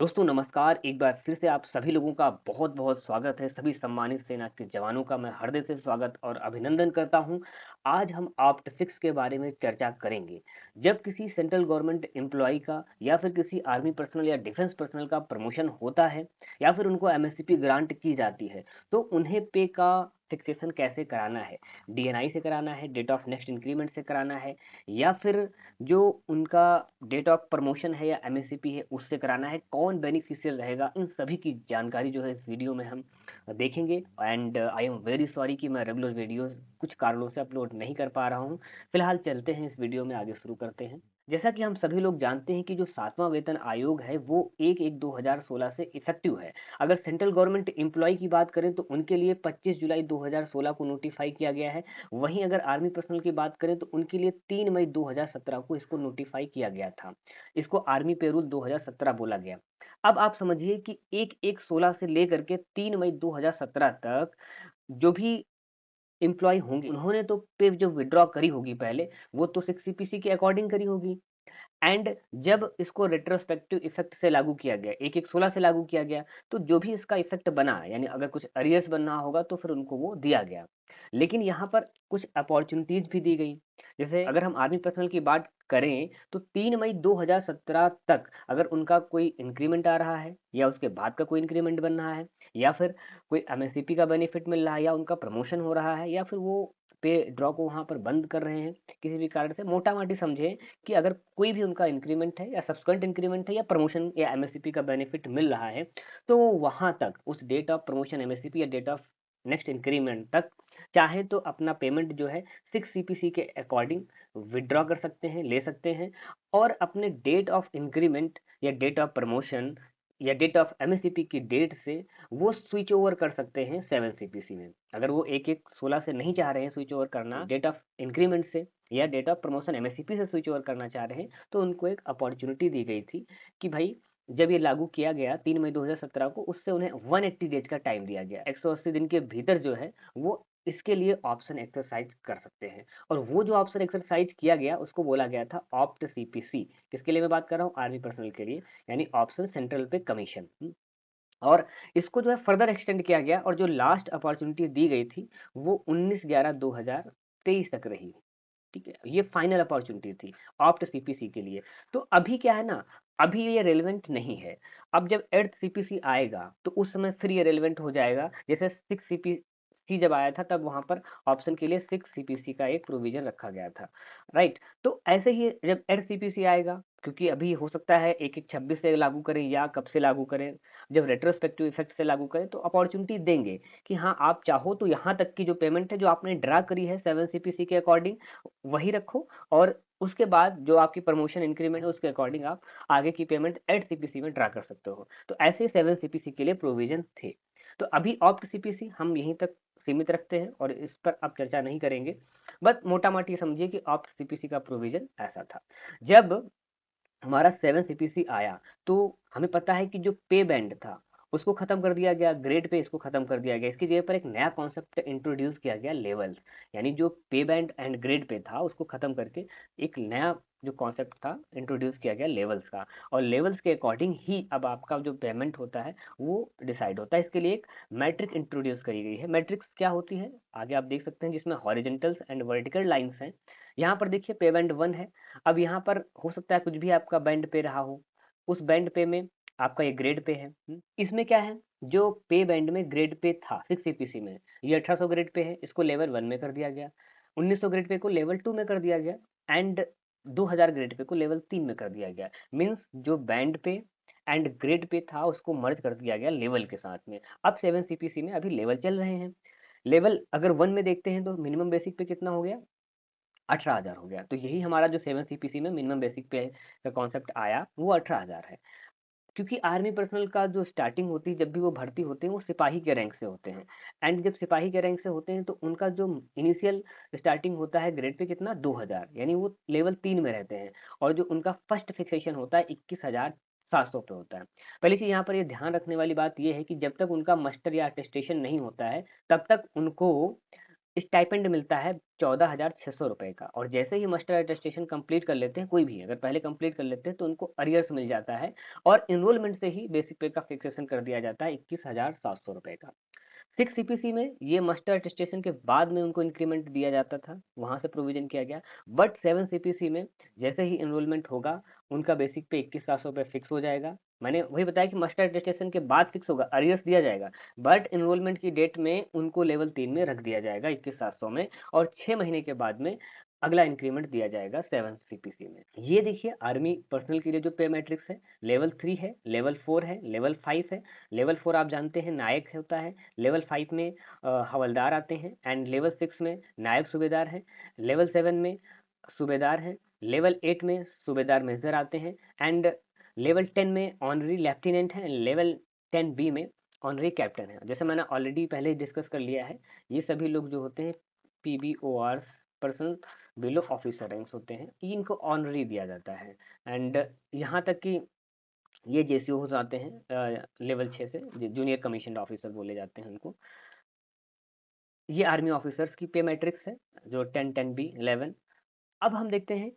दोस्तों नमस्कार। एक बार फिर से आप सभी लोगों का बहुत-बहुत स्वागत है। सभी सम्मानित सेना के जवानों का मैं हृदय से स्वागत और अभिनंदन करता हूं। आज हम ऑप्टफिक्स के बारे में चर्चा करेंगे। जब किसी सेंट्रल गवर्नमेंट एम्प्लॉयी का या फिर किसी आर्मी पर्सनल या डिफेंस पर्सनल का प्रमोशन होता है या फिर उनको एमएससीपी ग्रांट की जाती है, तो उन्हें पे का फिक्सेशन कैसे कराना है? डीएनआई से कराना है, डेट ऑफ नेक्स्ट इंक्रीमेंट से कराना है या फिर जो उनका डेट ऑफ प्रमोशन है या एमएससीपी है उससे कराना है, कौन बेनिफिशियल रहेगा, इन सभी की जानकारी जो है इस वीडियो में हम देखेंगे। And I am very sorry कि मैं रेगुलर वीडियोस कुछ कारणों से अपलोड नहीं कर पा रहा हूँ। फिलहाल चलते हैं इस वीडियो में आगे शुरू करते हैं। जैसा कि हम सभी लोग जानते हैं कि जो 7वां वेतन आयोग है वो 1/1/2016 से इफेक्टिव है। अगर सेंट्रल गवर्नमेंट एम्प्लॉय की बात करें तो उनके लिए 25 जुलाई 2016 को नोटिफाई किया गया है। वहीं अगर आर्मी पर्सनल की बात करें तो उनके लिए 3 मई 2017 को इसको नोटिफाई किया गया था। इसको आर्मी पेरोल 2017 बोला गया। अब आप समझिए कि 1/1/16 से लेकर के 3 मई 2017 तक जो भी एम्प्लॉयी होंगे, उन्होंने तो पे जो विथड्रॉ करी होगी पहले, वो तो 6 सीपीसी के अकॉर्डिंग करी होगी। एंड जब इसको रेट्रोस्पेक्टिव इफेक्ट से लागू किया गया, 1/1/16 से लागू किया गया, तो जो भी इसका इफेक्ट बना, यानी अगर कुछ अरियर्स बनना होगा तो फिर उनको वो दिया गया। लेकिन यहाँ पर कुछ अपॉर्च्युनिटीज भी दी गई। जैसे अगर हम आर्मी पर्सनल की बात करें तो 3 मई 2017 तक अगर उनका कोई इंक्रीमेंट आ रहा है या उसके बाद का कोई इंक्रीमेंट बन रहा है या फिर कोई एमएससीपी का बेनिफिट मिल रहा है या उनका प्रमोशन हो रहा है या फिर वो पे ड्रॉ को वहाँ पर बंद कर रहे हैं किसी भी कारण से, मोटा-माटी समझें कि अगर कोई भी उनका इंक्रीमेंट है या सब्सिक्वेंट इंक्रीमेंट है या प्रमोशन या एमएससीपी का बेनिफिट मिल रहा है, तो वहाँ तक उस डेट ऑफ प्रमोशन एमएससीपी या डेट ऑफ नेक्स्ट इंक्रीमेंट तक चाहे तो अपना पेमेंट जो है 6 सीपीसी के अकॉर्डिंग विथड्रॉ कर सकते हैं, ले सकते हैं और अपने डेट ऑफ इंक्रीमेंट या डेट ऑफ प्रमोशन या डेट ऑफ एमएससीपी की डेट से वो स्विच ओवर कर सकते हैं 7 सीपीसी में। अगर वो 1/1/16 से नहीं चाह रहे हैं स्विच ओवर करना डेट ऑफ इंक्रीमेंट से या डेट ऑफ प्रमोशन एमएससीपी से स्विच ओवर करना चाह रहे हैं, तो उनको एक अपॉर्चुनिटी दी गई थी कि भाई जब ये लागू किया गया 3 मई 2017 को, उससे उन्हें 180 डेज का टाइम दिया गया। 180 दिन के भीतर जो है वो इसके लिए ऑप्शन एक्सरसाइज कर सकते हैं और वो जो ऑप्शन एक्सरसाइज किया गया उसको बोला गया था ऑप्ट सीपीसी। किसके लिए मैं बात कर रहा हूँ? आर्मी पर्सनल के लिए, यानी ऑप्शन सेंट्रल पे कमीशन। और इसको जो है फर्दर एक्सटेंड किया गया और जो लास्ट अपॉर्चुनिटी दी गई थी वो 19/11/2023 तक रही। ठीक है, ये फाइनल अपॉर्चुनिटी थी ऑप्ट सीपीसी के लिए। तो अभी क्या है ना, अभी ये रेलेवेंट नहीं है। अब जब 8th सीपीसी आएगा तो उस समय फिर ये रेलेवेंट हो जाएगा। जैसे 6 सीपीसी जब आया था तब वहां पर ऑप्शन के लिए 6 सीपीसी का एक प्रोविजन रखा गया था, राइट। तो ऐसे ही जब 8th सीपीसी आएगा, क्योंकि अभी हो सकता है 1/1/26 से लागू करें या कब से लागू करें, जब रेट्रोस्पेक्टिव इफेक्ट से लागू करें तो अपॉर्चुनिटी देंगे कि हाँ आप चाहो तो यहाँ तक की जो पेमेंट है जो आपने ड्रा करी है 7 सीपीसी के अकॉर्डिंग वही रखो और उसके बाद जो आपकी प्रमोशन इंक्रीमेंट है उसके अकॉर्डिंग आप आगे की पेमेंट 8 सीपीसी में ड्रा कर सकते हो। तो ऐसे 7 सीपीसी के लिए प्रोविजन थे। तो अभी ऑप्ट सीपीसी हम यहीं तक सीमित रखते हैं और इस पर अब चर्चा नहीं करेंगे। बस मोटा-माटी समझिए कि ऑप्ट सीपीसी का प्रोविजन ऐसा था। जब हमारा 7 सीपीसी आया तो हमें पता है कि जो पे बैंड था उसको खत्म कर दिया गया, ग्रेड पे इसको खत्म कर दिया गया। इसकी जगह पर एक नया कॉन्सेप्ट इंट्रोड्यूस किया गया, लेवल्स। यानी जो पे बैंड एंड ग्रेड पे था उसको खत्म करके एक नया जो कॉन्सेप्ट था इंट्रोड्यूस किया गया लेवल्स का। और लेवल्स के अकॉर्डिंग ही अब आपका जो पेमेंट होता है वो डिसाइड होता है। इसके लिए एक मैट्रिक इंट्रोड्यूस करी गई है। मैट्रिक्स क्या होती है आगे आप देख सकते हैं, जिसमें हॉरिजेंटल्स एंड वर्टिकल लाइंस हैं। यहाँ पर देखिए पे बैंड 1 है। अब यहाँ पर हो सकता है कुछ भी आपका बैंड पे रहा हो, उस बैंड पे में आपका ये ग्रेड पे है। इसमें क्या है, जो पे बैंड में ग्रेड पे था 6 सीपीसी में, ये 1800 ग्रेड पे है, इसको लेवल 1 में कर दिया गया। 1900 ग्रेड पे को लेवल 2 में कर दिया गया एंड 2000 ग्रेड पे को लेवल 3 में कर दिया गया। मीन्स जो बैंड पे एंड ग्रेड पे था उसको मर्ज कर दिया गया लेवल के साथ में। अब 7 सीपीसी में अभी लेवल चल रहे हैं। लेवल अगर 1 में देखते हैं तो मिनिमम बेसिक पे कितना हो गया, 18,000 हो गया। तो यही हमारा जो 7 सीपीसी में मिनिमम बेसिक पे का कॉन्सेप्ट आया वो 18,000 है। क्योंकि आर्मी पर्सनल का जो स्टार्टिंग होती है जब भी वो भर्ती होते हैं वो सिपाही के रैंक से होते हैं। एंड जब सिपाही के रैंक से होते हैं तो उनका जो इनिशियल स्टार्टिंग होता है ग्रेड पे कितना 2,000, यानी वो लेवल 3 में रहते हैं। और जो उनका फर्स्ट फिक्सेशन होता है 21,700 पे होता है। पहली चीज यहाँ पर ये ध्यान रखने वाली बात ये है कि जब तक उनका मास्टर या अटेस्टेशन नहीं होता है तब तक उनको स्टाइपेंड मिलता है 14,600 रुपए का। और जैसे ही मास्टर अटेस्टेशन कंप्लीट कर लेते हैं, कोई भी अगर पहले कंप्लीट कर लेते हैं तो उनको अरियर्स मिल जाता है और एनरोलमेंट से ही बेसिक पे का फिक्सेशन कर दिया जाता है 21,700 रुपए का। 6 सीपीसी में ये मास्टर अटेस्टेशन के बाद में उनको इंक्रीमेंट दिया जाता था, वहां से प्रोविजन किया गया। बट 7 सीपीसी में जैसे ही एनरोलमेंट होगा, उनका बेसिक पे 21,700 रुपये फिक्स हो जाएगा। मैंने वही बताया कि मास्टर अटेस्टेशन के बाद फिक्स होगा, अरियर्स दिया जाएगा, बट एनरोलमेंट की डेट में उनको लेवल 3 में रख दिया जाएगा 21,700 में, और 6 महीने के बाद में अगला इंक्रीमेंट दिया जाएगा 7 सीपीसी में। ये देखिए आर्मी पर्सनल के लिए जो पे मैट्रिक्स है, लेवल 3 है, लेवल 4 है, लेवल 5 है। लेवल 4 आप जानते हैं नायक होता है, लेवल 5 में हवलदार आते हैं, एंड लेवल 6 में नायब सूबेदार है, लेवल 7 में सूबेदार हैं, लेवल 8 में सूबेदार मेजर आते हैं, एंड लेवल 10 में ऑनरी लेफ्टिनेंट है, लेवल 10 बी में ऑनरी कैप्टन है। जैसे मैंने ऑलरेडी पहले ही डिस्कस कर लिया है, ये सभी लोग जो होते हैं पीबीओआर, पर्सन बिलो ऑफिसर रैंक्स होते हैं, इनको ऑनरी दिया जाता है। एंड यहाँ तक कि ये जेसीओ हो जाते हैं लेवल 6 से, जूनियर कमीशन ऑफिसर बोले जाते हैं उनको। ये आर्मी ऑफिसर्स की पे मैट्रिक्स है, जो 10 10 बी 11। अब हम देखते हैं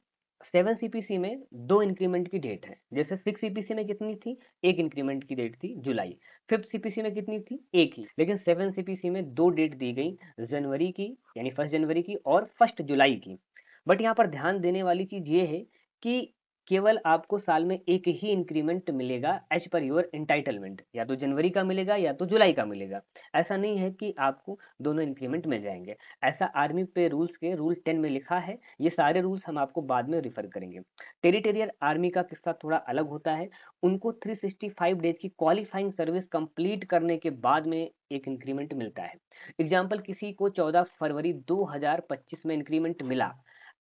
7 सीपीसी में 2 इंक्रीमेंट की डेट है। जैसे 6 सीपीसी में कितनी थी, एक इंक्रीमेंट की डेट थी जुलाई। 5th सीपीसी में कितनी थी, एक ही। लेकिन 7 सीपीसी में 2 डेट दी गई, जनवरी की यानी 1 जनवरी की और 1 जुलाई की। बट यहाँ पर ध्यान देने वाली चीज ये है कि केवल आपको साल में एक ही इंक्रीमेंट मिलेगा एज पर योर एंटाइटलमेंट, या तो जनवरी का मिलेगा या तो जुलाई का मिलेगा। ऐसा नहीं है कि आपको दोनों इंक्रीमेंट मिल जाएंगे। ऐसा आर्मी पे रूल्स के रूल 10 में लिखा है। ये सारे रूल्स हम आपको बाद में रिफर करेंगे। टेरिटोरियल आर्मी का किस्सा थोड़ा अलग होता है। उनको 365 डेज की क्वालिफाइंग सर्विस कंप्लीट करने के बाद में एक इंक्रीमेंट मिलता है। एग्जाम्पल, किसी को 14 फरवरी 2025 में इंक्रीमेंट मिला,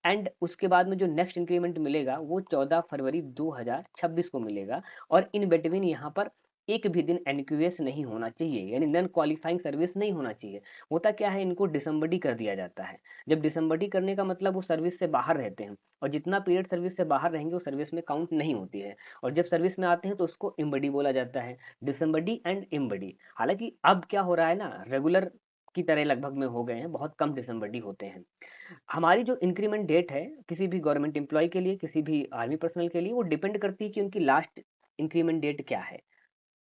एंड उसके बाद में जो नेक्स्ट इंक्रीमेंट मिलेगा वो 14 फरवरी 2026 को मिलेगा। और इन बिटवीन यहाँ पर एक भी दिन एनक्यूएस नहीं होना चाहिए, यानी नॉन क्वालिफाइंग सर्विस नहीं होना चाहिए। होता क्या है, इनको डिसम्बडी कर दिया जाता है। जब डिसम्बडी करने का मतलब वो सर्विस से बाहर रहते हैं, और जितना पीरियड सर्विस से बाहर रहेंगे वो सर्विस में काउंट नहीं होती है। और जब सर्विस में आते हैं तो उसको इम्बडी बोला जाता है, डिसम्बडी एंड इम्बडी। हालांकि अब क्या हो रहा है ना, रेगुलर की तरह लगभग में हो गए हैं, बहुत कम डिसम्बडी होते हैं। हमारी जो इंक्रीमेंट डेट है किसी भी गवर्नमेंट एम्प्लॉय के लिए, किसी भी आर्मी पर्सनल के लिए, वो डिपेंड करती है कि उनकी लास्ट इंक्रीमेंट डेट क्या है।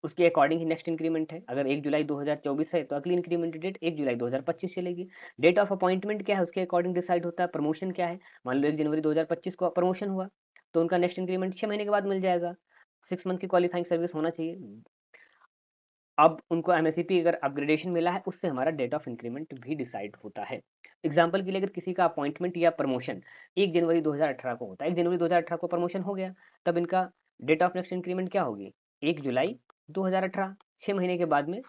उसके अकॉर्डिंग ही नेक्स्ट इंक्रीमेंट है। अगर 1 जुलाई 2024 है तो अगली इंक्रीमेंट डेट 1 जुलाई 2025 चलेगी। डेट ऑफ अपॉइंटमेंट क्या है उसके अकॉर्डिंग डिसाइड होता है। प्रमोशन क्या है, मान लो 1 जनवरी 2025 को प्रमोशन हुआ तो उनका नेक्स्ट इंक्रीमेंट 6 महीने के बाद मिल जाएगा। 6 मंथ की क्वालिफाइंग सर्विस होना चाहिए। अब उनको एमएससीपी अगर अपग्रेडेशन मिला है, उससे हमारा डेट ऑफ इंक्रीमेंट भी डिसाइड होता है। एग्जाम्पल के लिए, अगर किसी का अपॉइंटमेंट या प्रमोशन 1 जनवरी 2018 को होता है, 1 जनवरी 2018 को प्रमोशन हो गया, तब इनका डेट ऑफ नेक्स्ट इंक्रीमेंट क्या होगी, 1 जुलाई 2018। 6 महीने के बाद में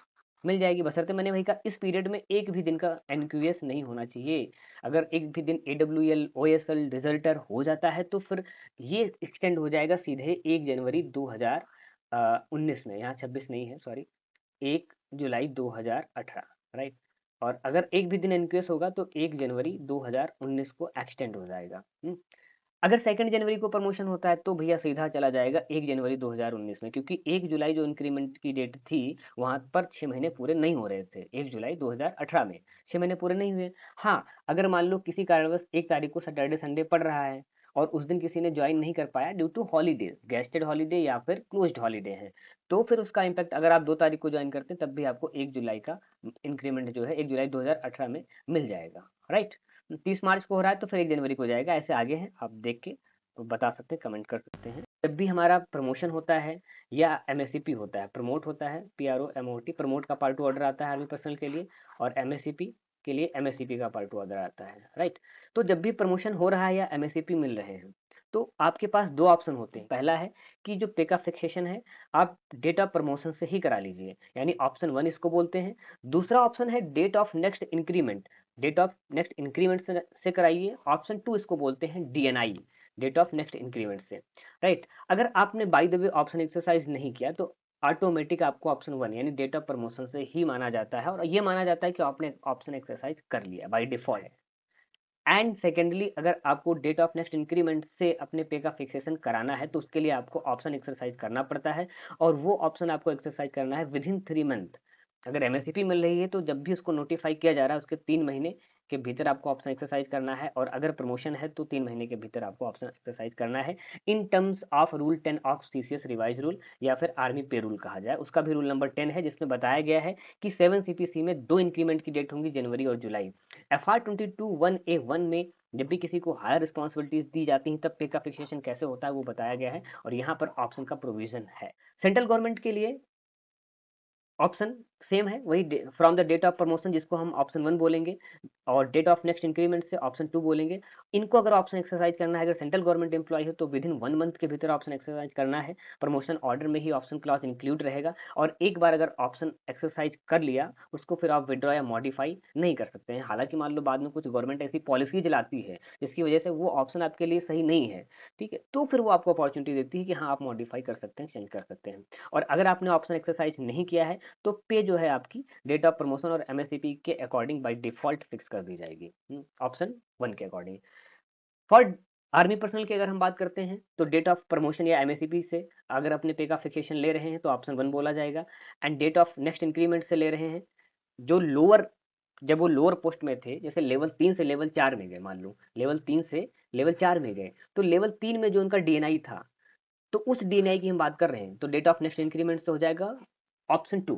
मिल जाएगी, बशर्ते मैंने वही कहा इस पीरियड में एक भी दिन का एनक्यूएस नहीं होना चाहिए। अगर एक भी दिन एडब्ल्यूएल ओएसएल रिजल्टर हो जाता है तो फिर ये एक्सटेंड हो जाएगा सीधे 1 जनवरी 2019 में, यहाँ 26 नहीं है, सॉरी, 1 जुलाई 2018, राइट। और अगर एक भी दिन एनक्यूएस होगा तो 1 जनवरी 2019 को एक्सटेंड हो जाएगा। अगर 2 जनवरी को प्रमोशन होता है तो भैया सीधा चला जाएगा 1 जनवरी 2019 में, क्योंकि 1 जुलाई जो इंक्रीमेंट की डेट थी वहां पर 6 महीने पूरे नहीं हो रहे थे। 1 जुलाई 2018 में 6 महीने पूरे नहीं हुए। हाँ, अगर मान लो किसी कारणवश 1 तारीख को सैटरडे संडे पड़ रहा है और उस दिन किसी ने ज्वाइन नहीं कर पाया due to holiday, gazetted holiday या फिर क्लोज्ड हॉलीडे है, तो फिर उसका इम्पैक्ट, अगर आप 2 तारीख को ज्वाइन करते हैं तब भी आपको 1 जुलाई का इंक्रीमेंट जो है 1 जुलाई 2018 में मिल जाएगा, राइट। 30 मार्च को हो रहा है तो फिर 1 जनवरी को जाएगा। ऐसे आगे है, आप देख के बता सकते हैं, कमेंट कर सकते हैं। जब भी हमारा प्रमोशन होता है या एमएससीपी होता है, प्रमोट होता है, पीआरओ एमओटी, प्रमोट का पार्ट 2 ऑर्डर आता है आर्मी पर्सनल के लिए, और एमएससीपी के लिए एमएससीपी का पार्ट 2 ऑर्डर आता है, राइट। तो जब भी प्रमोशन हो रहा है या एमएससीपी मिल रहे हैं तो आपके पास 2 ऑप्शन होते हैं। पहला है कि जो पे का फिक्सेशन है आप डेट ऑफ प्रमोशन से ही करा लीजिए, यानी ऑप्शन 1 इसको बोलते हैं। दूसरा ऑप्शन है date of next increment, date of next increment से कराइए। ऑप्शन 2 इसको बोलते हैं DNI, date of next increment से, राइट। अगर आपने by the way option exercise नहीं किया तो ऑटोमेटिक आपको ऑप्शन 1 यानी डेट ऑफ प्रमोशन से ही माना जाता है, और ये माना जाता है कि आपने ऑप्शन एक्सरसाइज कर लिया बाय डिफॉल्ट। एंड सेकेंडली, अगर आपको डेट ऑफ नेक्स्ट इंक्रीमेंट से अपने पे का फिक्सेशन कराना है तो उसके लिए आपको ऑप्शन एक्सरसाइज करना पड़ता है, और वो ऑप्शन आपको एक्सरसाइज करना है विद इन 3 मंथ। अगर एमएससीपी मिल रही है तो जब भी उसको नोटिफाई किया जा रहा है उसके 3 महीने के भीतर आपको ऑप्शन एक्सरसाइज करना है, और अगर प्रमोशन है तो 3 महीने के भीतर आपको ऑप्शन एक्सरसाइज करना है in terms of rule 10 of CCS revise rule, या फिर आर्मी पे रूल कहा जाए। उसका भी रूल नंबर 10 है जिसमें बताया गया है कि 7 सीपीसी में 2 इंक्रीमेंट की डेट होंगी, जनवरी और जुलाई। एफआर 22(1)(a)(1) में जब भी किसी को हायर रिस्पॉन्सिबिलिटीज दी जाती हैं तब पे का फिक्सेशन कैसे होता है वो बताया गया है, और यहाँ पर ऑप्शन का प्रोविजन है। सेंट्रल गवर्नमेंट के लिए ऑप्शन सेम है, वही from the date of promotion जिसको हम ऑप्शन 1 बोलेंगे, और डेट ऑफ नेक्स्ट इंक्रीमेंट से ऑप्शन 2 बोलेंगे। इनको अगर ऑप्शन एक्सरसाइज करना है, अगर सेंट्रल गवर्नमेंट एम्प्लॉय है तो विद इन 1 मंथ के भीतर ऑप्शन एक्सरसाइज करना है। प्रमोशन ऑर्डर में ही ऑप्शन क्लॉज इंक्लूड रहेगा, और एक बार अगर ऑप्शन एक्सरसाइज कर लिया उसको फिर आप विड्रॉ या मॉडिफाई नहीं कर सकते हैं। हालांकि मान लो बाद में कुछ गवर्नमेंट ऐसी पॉलिसीज लाती है जिसकी वजह से वो ऑप्शन आपके लिए सही नहीं है, ठीक है, तो फिर वो आपको अपॉर्चुनिटी देती है कि हाँ आप मॉडिफाई कर सकते हैं, चेंज कर सकते हैं। और अगर आपने ऑप्शन एक्सरसाइज नहीं किया है तो पे जो है आपकी डेट ऑफ प्रमोशन और एमएससीपी के अकॉर्डिंग बाय डिफॉल्ट फिक्स कर दी जाएगी, ऑप्शन 1 के अकॉर्डिंग। फॉर आर्मी पर्सनल की अगर हम बात करते हैं तो डेट ऑफ प्रमोशन या एमएससीपी से अगर अपने पे का फिक्सेशन ले रहे हैं तो ऑप्शन 1 बोला जाएगा। And date of next increment से ले रहे हैं, जो लोअर, जब वो लोअर पोस्ट में थे, जैसे लेवल 3 से लेवल 4 में गए, मान लो लेवल 3 से लेवल 4 में गए, तो लेवल 3 में जो उनका डीएनआई था, तो उस डीएनआई की हम बात कर रहे हैं, तो डेट ऑफ नेक्स्ट इंक्रीमेंट से हो जाएगा ऑप्शन 2।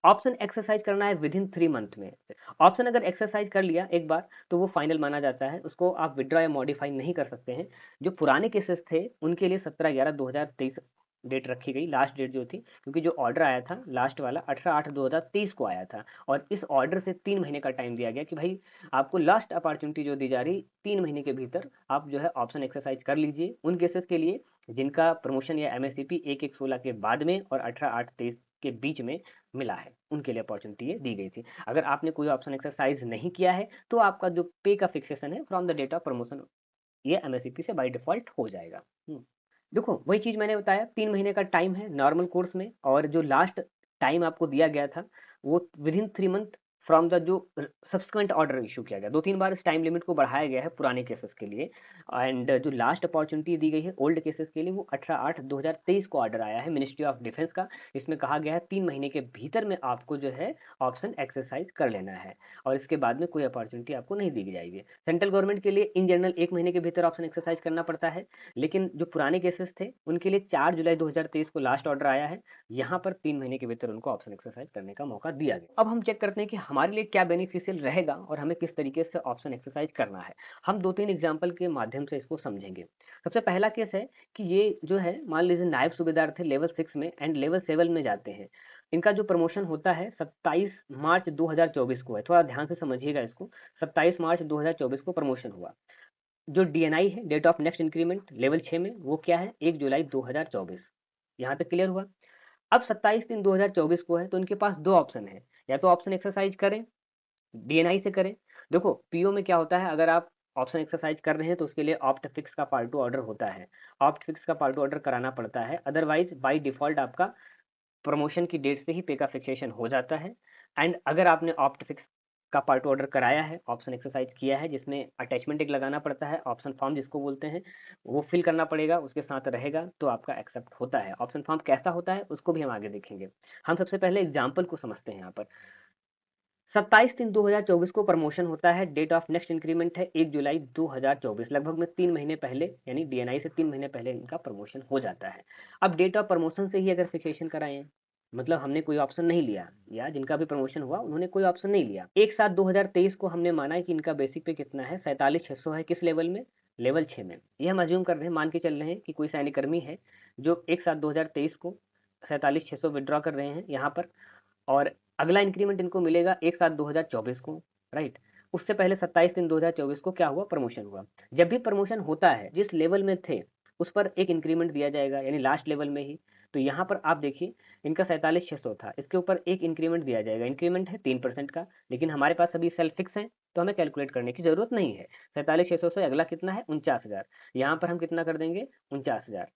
ऑप्शन एक्सरसाइज करना है विद इन 3 मंथ में। ऑप्शन अगर एक्सरसाइज कर लिया एक बार तो वो फाइनल माना जाता है, उसको आप विड्रॉ या मॉडिफाई नहीं कर सकते हैं। जो पुराने केसेस थे उनके लिए 17/11/2023 डेट रखी गई, लास्ट डेट जो थी, क्योंकि जो ऑर्डर आया था लास्ट वाला 18/8/2023 को आया था, और इस ऑर्डर से 3 महीने का टाइम दिया गया कि भाई आपको लास्ट अपॉर्चुनिटी जो दी जा रही 3 महीने के भीतर आप जो है ऑप्शन एक्सरसाइज कर लीजिए उन केसेस के लिए जिनका प्रमोशन या एमएससीपी 1/1/16 के बाद में और 18/8/23 के बीच में मिला है, उनके लिए अपॉर्चुनिटी ये दी गई थी। अगर आपने कोई ऑप्शन एक्सरसाइज नहीं किया है तो आपका जो पे का फिक्सेशन है from the date of promotion ये एमएससीपी से बाय डिफॉल्ट हो जाएगा। देखो वही चीज मैंने बताया, 3 महीने का टाइम है नॉर्मल कोर्स में, और जो लास्ट टाइम आपको दिया गया था वो with in 3 month from the जो सब्सिक्वेंट ऑर्डर इशू किया गया, 2-3 बार इस टाइम लिमिट को बढ़ाया गया है पुराने केसेस के लिए। एंड जो लास्ट अपॉर्चुनिटी दी गई है ओल्ड केसेस के लिए वो 18/8/2023 को ऑर्डर आया है मिनिस्ट्री ऑफ डिफेंस का। इसमें कहा गया है 3 महीने के भीतर में आपको जो है ऑप्शन एक्सरसाइज कर लेना है, और इसके बाद में कोई अपॉर्चुनिटी आपको नहीं दी जाएगी। सेंट्रल गवर्नमेंट के लिए इन जनरल 1 महीने के भीतर ऑप्शन एक्सरसाइज करना पड़ता है, लेकिन जो पुराने केसेस थे उनके लिए 4 जुलाई 2023 को लास्ट ऑर्डर आया है, यहाँ पर 3 महीने के भीतर उनको ऑप्शन एक्सरसाइज करने का मौका दिया गया। अब हम चेक करते हैं कि हमारे लिए क्या बेनिफिशियल रहेगा और हमें किस तरीके से ऑप्शन एक्सरसाइज करना है। हम 2-3 एग्जाम्पल के माध्यम से इसको समझेंगे। सबसे पहला केस है कि ये जो है मान लीजिए नायब सूबेदार थे लेवल 6 में एंड लेवल 7 में जाते हैं। इनका जो प्रमोशन होता है 27 मार्च 2024 को है, थोड़ा ध्यान से समझिएगा इसको। 27 मार्च 2024 को प्रमोशन हुआ। जो डीएनआई है date of next increment level 6 में वो क्या है 1 जुलाई 2024। यहाँ तक क्लियर हुआ। अब 27/3/2024 को है तो इनके पास दो ऑप्शन है, या तो ऑप्शन एक्सरसाइज करें डीएनआई से करें। देखो पीओ में क्या होता है, अगर आप ऑप्शन एक्सरसाइज कर रहे हैं तो उसके लिए ऑप्ट फिक्स का पार्ट 2 ऑर्डर होता है, ऑप्ट फिक्स का पार्ट 2 ऑर्डर कराना पड़ता है, अदरवाइज बाय डिफॉल्ट आपका प्रमोशन की डेट से ही पे का फिक्सेशन हो जाता है। एंड अगर आपने ऑप्ट फिक्स का पार्ट ऑर्डर कराया है, ऑप्शन एक्सरसाइज किया है, जिसमें अटैचमेंट एक लगाना पड़ता है, ऑप्शन फॉर्म जिसको बोलते हैं, वो फिल करना पड़ेगा, उसके साथ रहेगा तो आपका एक्सेप्ट होता है। ऑप्शन फॉर्म कैसा होता है उसको भी हम आगे देखेंगे। हम सबसे पहले एग्जाम्पल को समझते हैं। यहाँ पर 27/3/2024 को प्रमोशन होता है, डेट ऑफ नेक्स्ट इंक्रीमेंट है 1 जुलाई 2024, लगभग में 3 महीने पहले, यानी डीएनआई से 3 महीने पहले इनका प्रमोशन हो जाता है। अब डेट ऑफ प्रमोशन से ही अगर फिक्सेशन कराएं, मतलब हमने कोई ऑप्शन नहीं लिया, या जिनका भी प्रमोशन हुआ उन्होंने कोई ऑप्शन नहीं लिया, 1/7/2023 को हमने माना है कि इनका बेसिक पे कितना है 47,600 है, किस लेवल में, लेवल 6 में। ये हम अज्यूम कर रहे हैं, मान के चल रहे हैं कि कोई सैनिकर्मी है जो 1/7/2023 को 47,600 विड्रॉ कर रहे हैं यहाँ पर, और अगला इंक्रीमेंट इनको मिलेगा 1/7/2024 को, राइट। उससे पहले 27/3/2024 को क्या हुआ, प्रमोशन हुआ। जब भी प्रमोशन होता है जिस लेवल में थे उस पर एक इंक्रीमेंट दिया जाएगा, यानी लास्ट लेवल में ही। तो यहाँ पर आप देखिए इनका 47,600 था, इसके ऊपर एक इंक्रीमेंट दिया जाएगा, इंक्रीमेंट है 3% का, लेकिन हमारे पास अभी सेल्फ फिक्स है तो हमें कैलकुलेट करने की जरूरत नहीं है। 47,600 से अगला कितना है 49,000, यहाँ पर हम कितना कर देंगे 49,000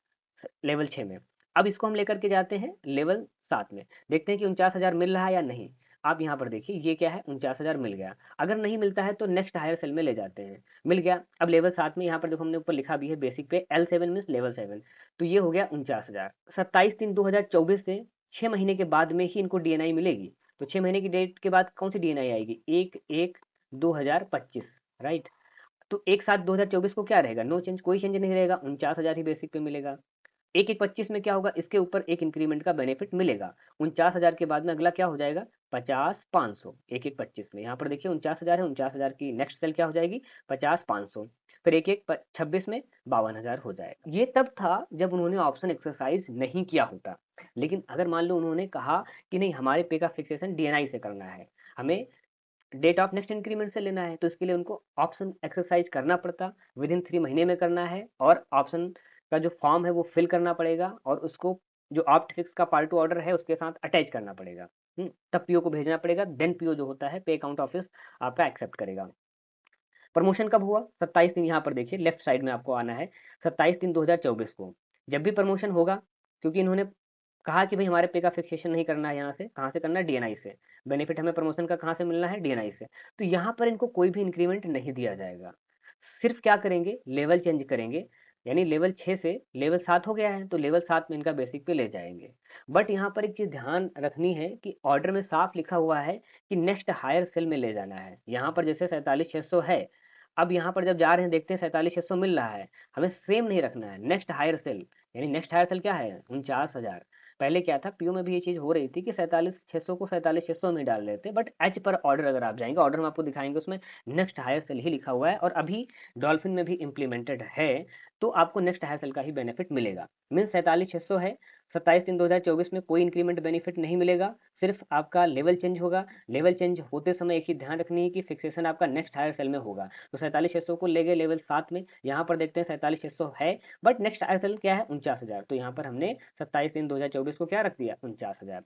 लेवल 6 में। अब इसको हम लेकर के जाते हैं लेवल 7 में, देखते हैं कि 49,000 मिल रहा है या नहीं। आप यहाँ पर देखिए ये क्या है 49,000 मिल गया। अगर नहीं मिलता है तो नेक्स्ट हायर सेल में ले जाते हैं, मिल गया। अब लेवल 7 में यहाँ पर देखो हमने ऊपर लिखा भी है बेसिक पे L7 मीन्स लेवल 7, तो ये हो गया 49,000। 27/3/2024 से 6 महीने के बाद में ही इनको डीएनआई मिलेगी, तो 6 महीने की डेट के बाद कौन सी डीएनआई आएगी? 1/1/2025, राइट? तो 1/7/2024 को क्या रहेगा? नो चेंज, कोई चेंज नहीं रहेगा, 49,000 ही बेसिक पे मिलेगा। 1/1/25 में क्या होगा? इसके ऊपर एक इंक्रीमेंट का बेनिफिट मिलेगा। 49,000 के बाद में अगला क्या हो जाएगा? 50,500। 1/1/25 में यहाँ पर देखिए 49,000 है, 49,000 की नेक्स्ट सेल क्या हो जाएगी? 50,500। फिर 1/1/26 में 52,000 हो जाएगा। ये तब था जब उन्होंने ऑप्शन एक्सरसाइज नहीं किया होता। लेकिन अगर मान लो उन्होंने कहा कि नहीं, हमारे पे का फिक्सेशन डीएनआई से करना है, हमें डेट ऑफ नेक्स्ट इंक्रीमेंट से लेना है, तो इसके लिए उनको ऑप्शन एक्सरसाइज करना पड़ता, विद इन 3 महीने में करना है, और ऑप्शन का जो फॉर्म है वो फिल करना पड़ेगा, और उसको जो ऑप्ट फिक्स का पार्ट टू ऑर्डर है उसके साथ अटैच करना पड़ेगा। तब पीओ को भेजना पड़ेगा, देन पीओ जो होता है पे अकाउंट ऑफिस आपका एक्सेप्ट करेगा। प्रमोशन कब हुआ? 27 दिन, यहाँ पर देखिए लेफ्ट साइड में आपको आना है, 27/3/2024 को जब भी प्रमोशन होगा, क्योंकि इन्होंने कहा कि भाई हमारे पे का फिक्सेशन नहीं करना है, यहाँ से कहाँ से करना है? डीएनआई से। बेनिफिट हमें प्रमोशन का कहाँ से मिलना है? डीएनआई से। तो यहाँ पर इनको कोई भी इंक्रीमेंट नहीं दिया जाएगा, सिर्फ क्या करेंगे? लेवल चेंज करेंगे, यानी लेवल 6 से लेवल 7 हो गया है, तो लेवल 7 में इनका बेसिक पे ले जाएंगे। बट यहाँ पर एक चीज़ ध्यान रखनी है कि ऑर्डर में साफ लिखा हुआ है कि नेक्स्ट हायर सेल में ले जाना है। यहाँ पर जैसे 47,600 है, अब यहाँ पर जब जा रहे हैं देखते हैं 47,600 मिल रहा है, हमें सेम नहीं रखना है, नेक्स्ट हायर सेल, यानी नेक्स्ट हायर सेल क्या है? 49,000। पहले क्या था, पीओ में भी ये चीज़ हो रही थी कि 47,600 को 47,600 में डाल देते, बट एच पर ऑर्डर अगर आप जाएंगे, ऑर्डर में आपको दिखाएंगे उसमें नेक्स्ट हायर सेल ही लिखा हुआ है, और अभी डॉल्फिन में भी इम्प्लीमेंटेड है, तो आपको नेक्स्ट हायर सेल का ही बेनिफिट मिलेगा। मीन 47,600 है, 27/3/2024 में कोई इंक्रीमेंट बेनिफिट नहीं मिलेगा, सिर्फ आपका लेवल चेंज होगा। लेवल चेंज होते समय एक ही ध्यान रखनी है कि फिक्सेशन आपका नेक्स्ट हायर सेल में होगा। तो 47,600 को ले गए लेवल 7 में, यहाँ पर देखते हैं 47,600 है, बट नेक्स्ट हायर सेल क्या है? 49,000। तो यहाँ पर हमने 27/3/2024 को क्या रख दिया? 49,000।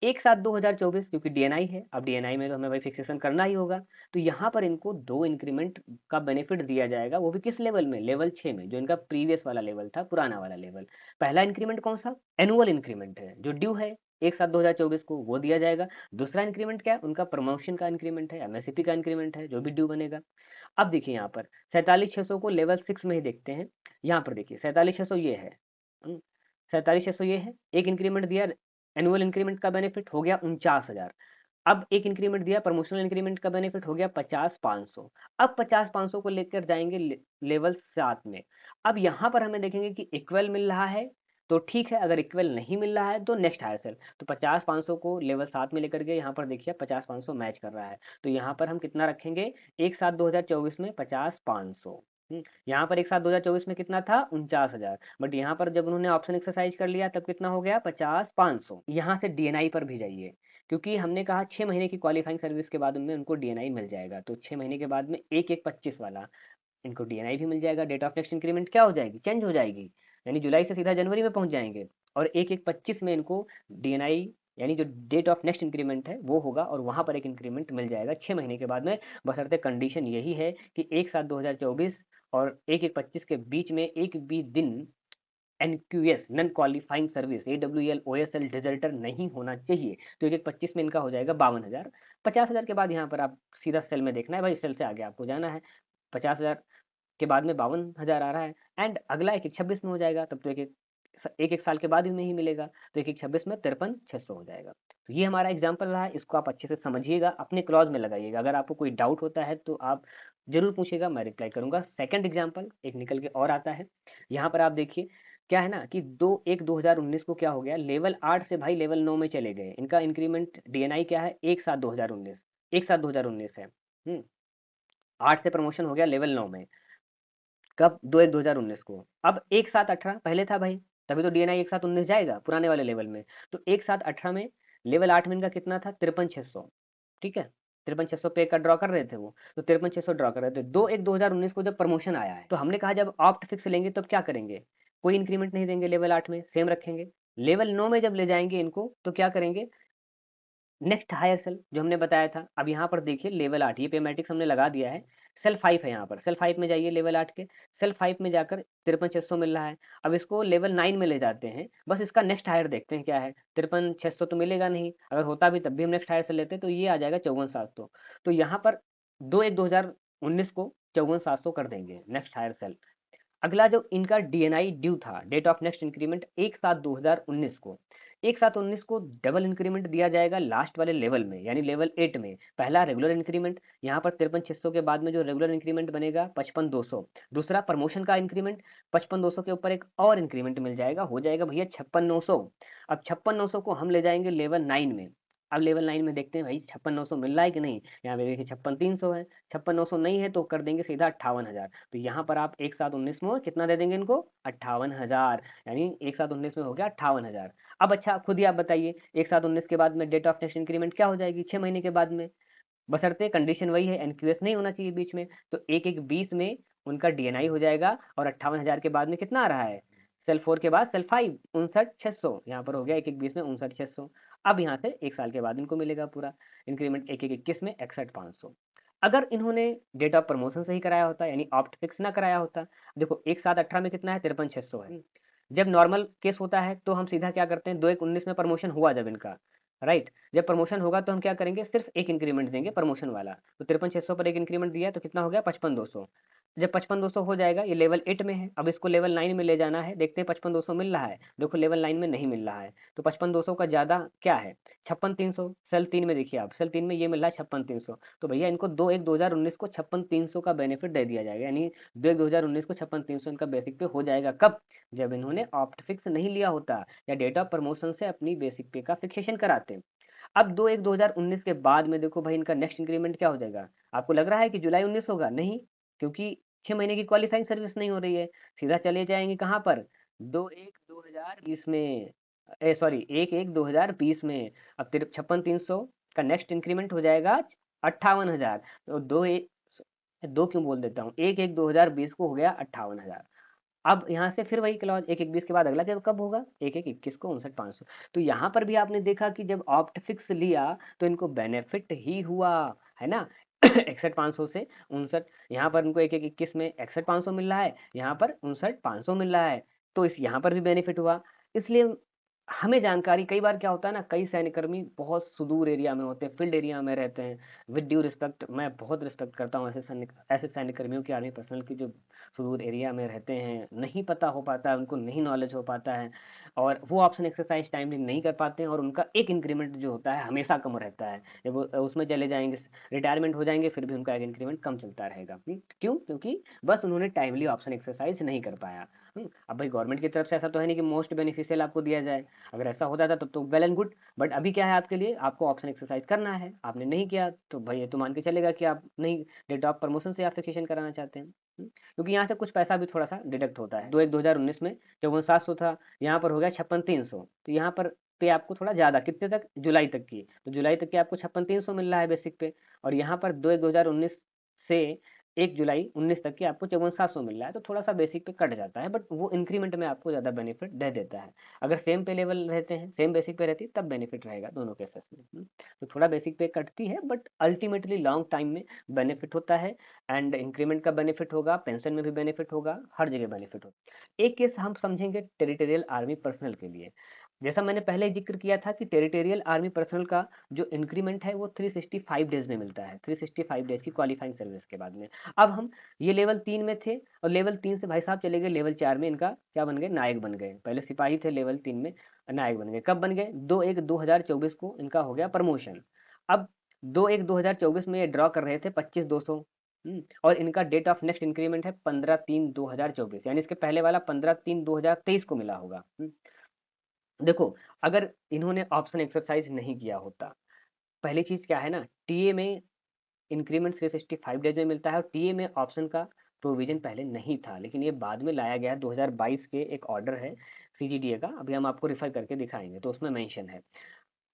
1/7/2024, क्योंकि डीएनआई है, अब डीएनआई में तो हमें भाई फिक्सेशन करना ही होगा, तो यहाँ पर इनको 2 इंक्रीमेंट का बेनिफिट दिया जाएगा, वो भी किस लेवल में? लेवल 6 में, जो इनका प्रीवियस वाला लेवल था, पुराना वाला लेवल। पहला इंक्रीमेंट कौन सा? एनुअल इंक्रीमेंट है, जो ड्यू है 1/7/2024 को, वो दिया जाएगा। दूसरा इंक्रीमेंट क्या है? उनका प्रमोशन का इंक्रीमेंट है, एमएससीपी का इंक्रीमेंट है, जो भी ड्यू बनेगा। अब देखिए यहाँ पर 47,600 को लेवल 6 में ही देखते हैं। यहाँ पर देखिए 47,600 ये है, 47,600 ये है, एक इंक्रीमेंट दिया, एनुअल इंक्रीमेंट का बेनिफिट हो गया 49,000। अब एक इंक्रीमेंट दिया, प्रमोशनल इंक्रीमेंट का बेनिफिट हो गया 50,500। अब 50,500 को लेकर जाएंगे लेवल 7 में। अब यहाँ पर हमें देखेंगे कि इक्वल मिल रहा है तो ठीक है, अगर इक्वल नहीं मिल रहा है तो नेक्स्ट हायर सेल। तो 50,500 को लेवल 7 में लेकर के यहाँ पर देखिए 50,500 मैच कर रहा है, तो यहाँ पर हम कितना रखेंगे? 1/7/2024 में 50,500। यहाँ पर 1/7/2024 में कितना था? 49,000। बट यहाँ पर जब उन्होंने ऑप्शन एक्सरसाइज कर लिया तब कितना हो गया? 50,500। यहाँ से डीएनआई पर भी जाइए, क्योंकि हमने कहा 6 महीने की क्वालिफाइंग सर्विस के बाद उनमें उनको डीएनआई मिल जाएगा, तो 6 महीने के बाद में 1/1/25 वाला इनको डीएनआई भी मिल जाएगा। डेट ऑफ नेक्स्ट इंक्रीमेंट क्या हो जाएगी? चेंज हो जाएगी, यानी जुलाई से सीधा जनवरी में पहुंच जाएंगे, और 1/1/25 में इनको डीएनआई, यानी जो डेट ऑफ नेक्स्ट इंक्रीमेंट है वो होगा, और वहां पर एक इंक्रीमेंट मिल जाएगा 6 महीने के बाद में। बशर्ते कंडीशन यही है कि 1/7/2024 और 1/1/25 के बीच में एक भी दिन NQS, non qualifying service, AWL, OSL deserter नहीं होना चाहिए। तो 1/1/25 में इनका हो जाएगा 52,000। 50,000 के बाद यहाँ पर आप सीधा सेल में देखना है भाई, सेल से आगे आपको जाना है। 50,000 के बाद में 52,000 आ रहा है, एंड अगला 1/1/26 में हो जाएगा, तब तो एक एक साल के बाद में ही मिलेगा, तो 1/1/26 में 53,600 हो जाएगा। तो ये हमारा एग्जाम्पल रहा है, इसको आप अच्छे से समझिएगा, अपने क्लॉज में लगाइएगा। अगर आपको कोई डाउट होता है तो आप जरूर पूछिएगा, मैं रिप्लाई करूंगा। सेकंड एग्जाम्पल एक निकल के और आता है, यहाँ पर आप देखिए क्या है ना कि 2/1/2019 को क्या हो गया? लेवल 8 से भाई लेवल 9 में चले गए। इनका इंक्रीमेंट डीएनआई क्या है? 1/7/2019, 1/7/2019 है। 8 से प्रमोशन हो गया लेवल 9 में, कब? 2/1/2019 को। अब 1/7/18 पहले था भाई, तभी तो डीएनआई 1/7/19 जाएगा पुराने वाले लेवल में। तो 1/7/18 में लेवल 8 में इनका कितना था? 53,600। ठीक है, 53,600 पे का ड्रॉ कर रहे थे वो, तो 53,600 ड्रॉ कर रहे थे। 2/1/2019 को जब प्रमोशन आया है, तो हमने कहा जब ऑप्ट फिक्स लेंगे तब क्या करेंगे? कोई इंक्रीमेंट नहीं देंगे, लेवल 8 में सेम रखेंगे। लेवल 9 में जब ले जाएंगे इनको, तो क्या करेंगे? नेक्स्ट हायर सेल जो हमने बताया था। अब यहाँ पर देखिए लेवल 8, ये पे मैट्रिक्स हमने लगा दिया है। सेल 5 है यहाँ पर, सेल 5 में जाइए लेवल 8 के, सेल 5 में जाकर 53,600 मिल रहा है। अब इसको लेवल 9 में ले जाते हैं, बस इसका नेक्स्ट हायर देखते हैं क्या है। 53,600 तो मिलेगा नहीं, अगर होता भी तब भी हम नेक्स्ट हायर सेल लेते, तो ये आ जाएगा 54,700। तो यहाँ पर 2/1/2019 को 54,700 कर देंगे नेक्स्ट हायर सेल। अगला जो इनका डीएनआई ड्यू था, डेट ऑफ नेक्स्ट इंक्रीमेंट 1/7/2019 को, एक साथ 19 को डबल इंक्रीमेंट दिया जाएगा लास्ट वाले लेवल में, यानी लेवल 8 में। पहला रेगुलर इंक्रीमेंट, यहाँ पर 53,600 के बाद में जो रेगुलर इंक्रीमेंट बनेगा 55,200। दूसरा प्रमोशन का इंक्रीमेंट, 55,200 के ऊपर एक और इंक्रीमेंट मिल जाएगा, हो जाएगा भैया 56,900। अब 56,900 को हम ले जाएंगे लेवल 9 में। अब लेवल 9 में देखते हैं भाई 56,900 मिल रहा है कि नहीं। यहाँ पे देखिए 56,300 है, 56,900 नहीं है तो कर देंगे सीधा 58,000। तो यहाँ पर आप एक साथ 19 में कितना दे देंगे इनको, 58,000, यानी एक साथ 19 में हो गया 58,000। अब अच्छा खुद ही आप बताइए, एक साथ 19 के बाद में डेट ऑफ नेक्स्ट इंक्रीमेंट क्या हो जाएगी, 6 महीने के बाद में, बशर्ते कंडीशन वही है, एनक्यूएस नहीं होना चाहिए बीच में। तो 1/1/20 में उनका डीएनआई हो जाएगा, और 58,000 के बाद में कितना आ रहा है, सेल 4 के बाद सेल 5, 59,600, यहाँ पर हो गया 1/1/20 में 59,600। अब यहाँ से एक साल के बाद इनको मिलेगा पूरा इंक्रीमेंट 1/1/21 में 61,500। अगर इन्होंने डेट ऑफ प्रमोशन सही कराया होता, यानी ऑप्ट फिक्स ना कराया होता, देखो एक साथ 18 में कितना है, 53,600 है। जब नॉर्मल केस होता है तो हम सीधा क्या करते हैं, 2/1/19 में प्रमोशन हुआ जब इनका, राइट, जब प्रमोशन होगा तो हम क्या करेंगे, सिर्फ एक इंक्रीमेंट देंगे प्रमोशन वाला। तो 53,600 पर एक इंक्रीमेंट दिया तो कितना हो गया, 55,200। जब 55,200 हो जाएगा, ये लेवल 8 में है, अब इसको लेवल 9 में ले जाना है। देखते हैं 55,200 मिल रहा है, देखो लेवल 9 में नहीं मिल रहा है। तो 55,200 का ज़्यादा क्या है, 56,300। सेल 3 में देखिए आप, सेल 3 में ये मिल रहा है 56,300। तो भैया इनको 2/1/2019 को 56,300 का बेनिफिट दे दिया जाएगा, यानी 2/1/2019 को 56,300 इनका बेसिक पे हो जाएगा। कब, जब इन्होंने ऑप्ट फिक्स नहीं लिया होता, या डेट ऑफ प्रमोशन से अपनी बेसिक पे का फिक्सेशन कराते। अब 2/1/2019 के बाद में देखो भाई इनका नेक्स्ट इंक्रीमेंट क्या हो जाएगा। आपको लग रहा है कि जुलाई 19 होगा, नहीं, क्योंकि 6 महीने की क्वालिफाइंग सर्विस नहीं हो रही है। सीधा चले जाएंगे कहाँ पर, 2/1/2020 में, सॉरी 1/1/2020 में। अब 56,300 का नेक्स्ट इंक्रीमेंट हो जाएगा 58,000। तो दो क्यों बोल देता हूँ, 1/1/2020 को हो गया 58,000। अब यहाँ से फिर वही क्लॉज 1/1/20 के बाद अगला कब होगा, 1/1/21 को 59,500। तो यहाँ पर भी आपने देखा कि जब ऑप्ट फिक्स लिया तो इनको बेनिफिट ही हुआ, है ना। 61,500 से 59, यहाँ पर इनको 1/1/21 में 61,500 मिल रहा है, यहाँ पर 59,500 मिल रहा है। तो इस यहाँ पर भी बेनिफिट हुआ। इसलिए हमें जानकारी, कई बार क्या होता है ना, कई सैन्यकर्मी बहुत सुदूर एरिया में होते हैं, फील्ड एरिया में रहते हैं। विद ड्यू रिस्पेक्ट, मैं बहुत रिस्पेक्ट करता हूँ ऐसे सैन्यकर्मियों की, आर्मी पर्सनल की, जो सुदूर एरिया में रहते हैं, नहीं पता हो पाता है उनको, नहीं नॉलेज हो पाता है, और वो ऑप्शन एक्सरसाइज टाइमली नहीं कर पाते हैं, और उनका एक इंक्रीमेंट जो होता है हमेशा कम रहता है। जब वो उसमें चले जाएंगे, रिटायरमेंट हो जाएंगे, फिर भी उनका एक इंक्रीमेंट कम चलता रहेगा। क्यों, क्योंकि बस उन्होंने टाइमली ऑप्शन एक्सरसाइज नहीं कर पाया। अब भाई गवर्नमेंट की तरफ से ऐसा तो है नहीं कि मोस्ट बेनिफिशियल आपको दिया जाए, अगर ऐसा होता था तब तो वेल एंड गुड। बट अभी क्या है आपके लिए, आपको ऑप्शन एक्सरसाइज करना है, आपने नहीं किया तो भाई ये तो मान के चलेगा कि आप नहीं, डेट ऑफ प्रमोशन से आप फिक्सेशन कराना चाहते हैं। क्योंकि यहाँ से कुछ पैसा भी थोड़ा सा डिडक्ट होता है। 2/1/2019 में 54,700 था, यहाँ पर हो गया 56,300। तो यहाँ पर पे आपको थोड़ा ज़्यादा, कितने तक, जुलाई तक की, तो जुलाई तक की आपको 56,300 मिल रहा है बेसिक पे। और यहाँ पर 2/1/2019 से 1 जुलाई 19 तक की आपको 54,700 मिल रहा है, तो थोड़ा सा बेसिक पे कट जाता है, बट वो इंक्रीमेंट में आपको ज़्यादा बेनिफिट दे देता है। अगर सेम पे लेवल रहते हैं, सेम बेसिक पे रहती, तब बेनिफिट रहेगा दोनों केसेस में। तो थोड़ा बेसिक पे कटती है, बट अल्टीमेटली लॉन्ग टाइम में बेनिफिट होता है। एंड इंक्रीमेंट का बेनिफिट होगा, पेंशन में भी बेनिफिट होगा, हर जगह बेनिफिट होगा। एक केस हम समझेंगे टेरिटोरियल आर्मी पर्सनल के लिए। जैसा मैंने पहले जिक्र किया था कि टेरिटोरियल आर्मी पर्सनल का जो इंक्रीमेंट है वो 365 डेज में मिलता है, 365 डेज की क्वालिफाइंग सर्विस के बाद में। अब हम ये लेवल 3 में थे, और लेवल 3 से भाई साहब चले गए लेवल 4 में, इनका क्या बन गए, नायक बन गए। पहले सिपाही थे, लेवल 3 में नायक बन गए। कब बन गए, 2/1/2024 को इनका हो गया प्रमोशन। अब 2/1/2024 में ये ड्रॉ कर रहे थे 25,200। और इनका डेट ऑफ नेक्स्ट इंक्रीमेंट है 15/3/2024, यानी इसके पहले वाला 15/3/2023 को मिला होगा। देखो, अगर इन्होंने ऑप्शन एक्सरसाइज नहीं किया होता, पहली चीज क्या है ना, टीए में इंक्रीमेंट 365 डेज में मिलता है, और टीए में ऑप्शन का प्रोविजन पहले नहीं था, लेकिन ये बाद में लाया गया है। 2022 के एक ऑर्डर है सीजीडीए का, अभी हम आपको रिफर करके दिखाएंगे, तो उसमें मेंशन है।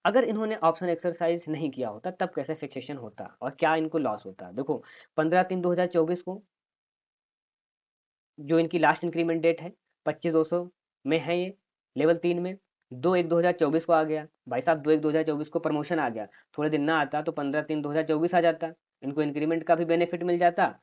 अगर इन्होंने ऑप्शन एक्सरसाइज नहीं किया होता तब कैसे फिक्सेशन होता और क्या इनको लॉस होता। देखो 15/3/2024 को जो इनकी लास्ट इंक्रीमेंट डेट है 25,200 में है, ये लेवल 3 में 2/1/2024 को आ गया। भाई साहब 2/1/2024 को प्रमोशन आ गया, थोड़े दिन ना आता तो 15/3/2024 आ जाता, इनको इंक्रीमेंट का भी बेनिफिट मिल जाता।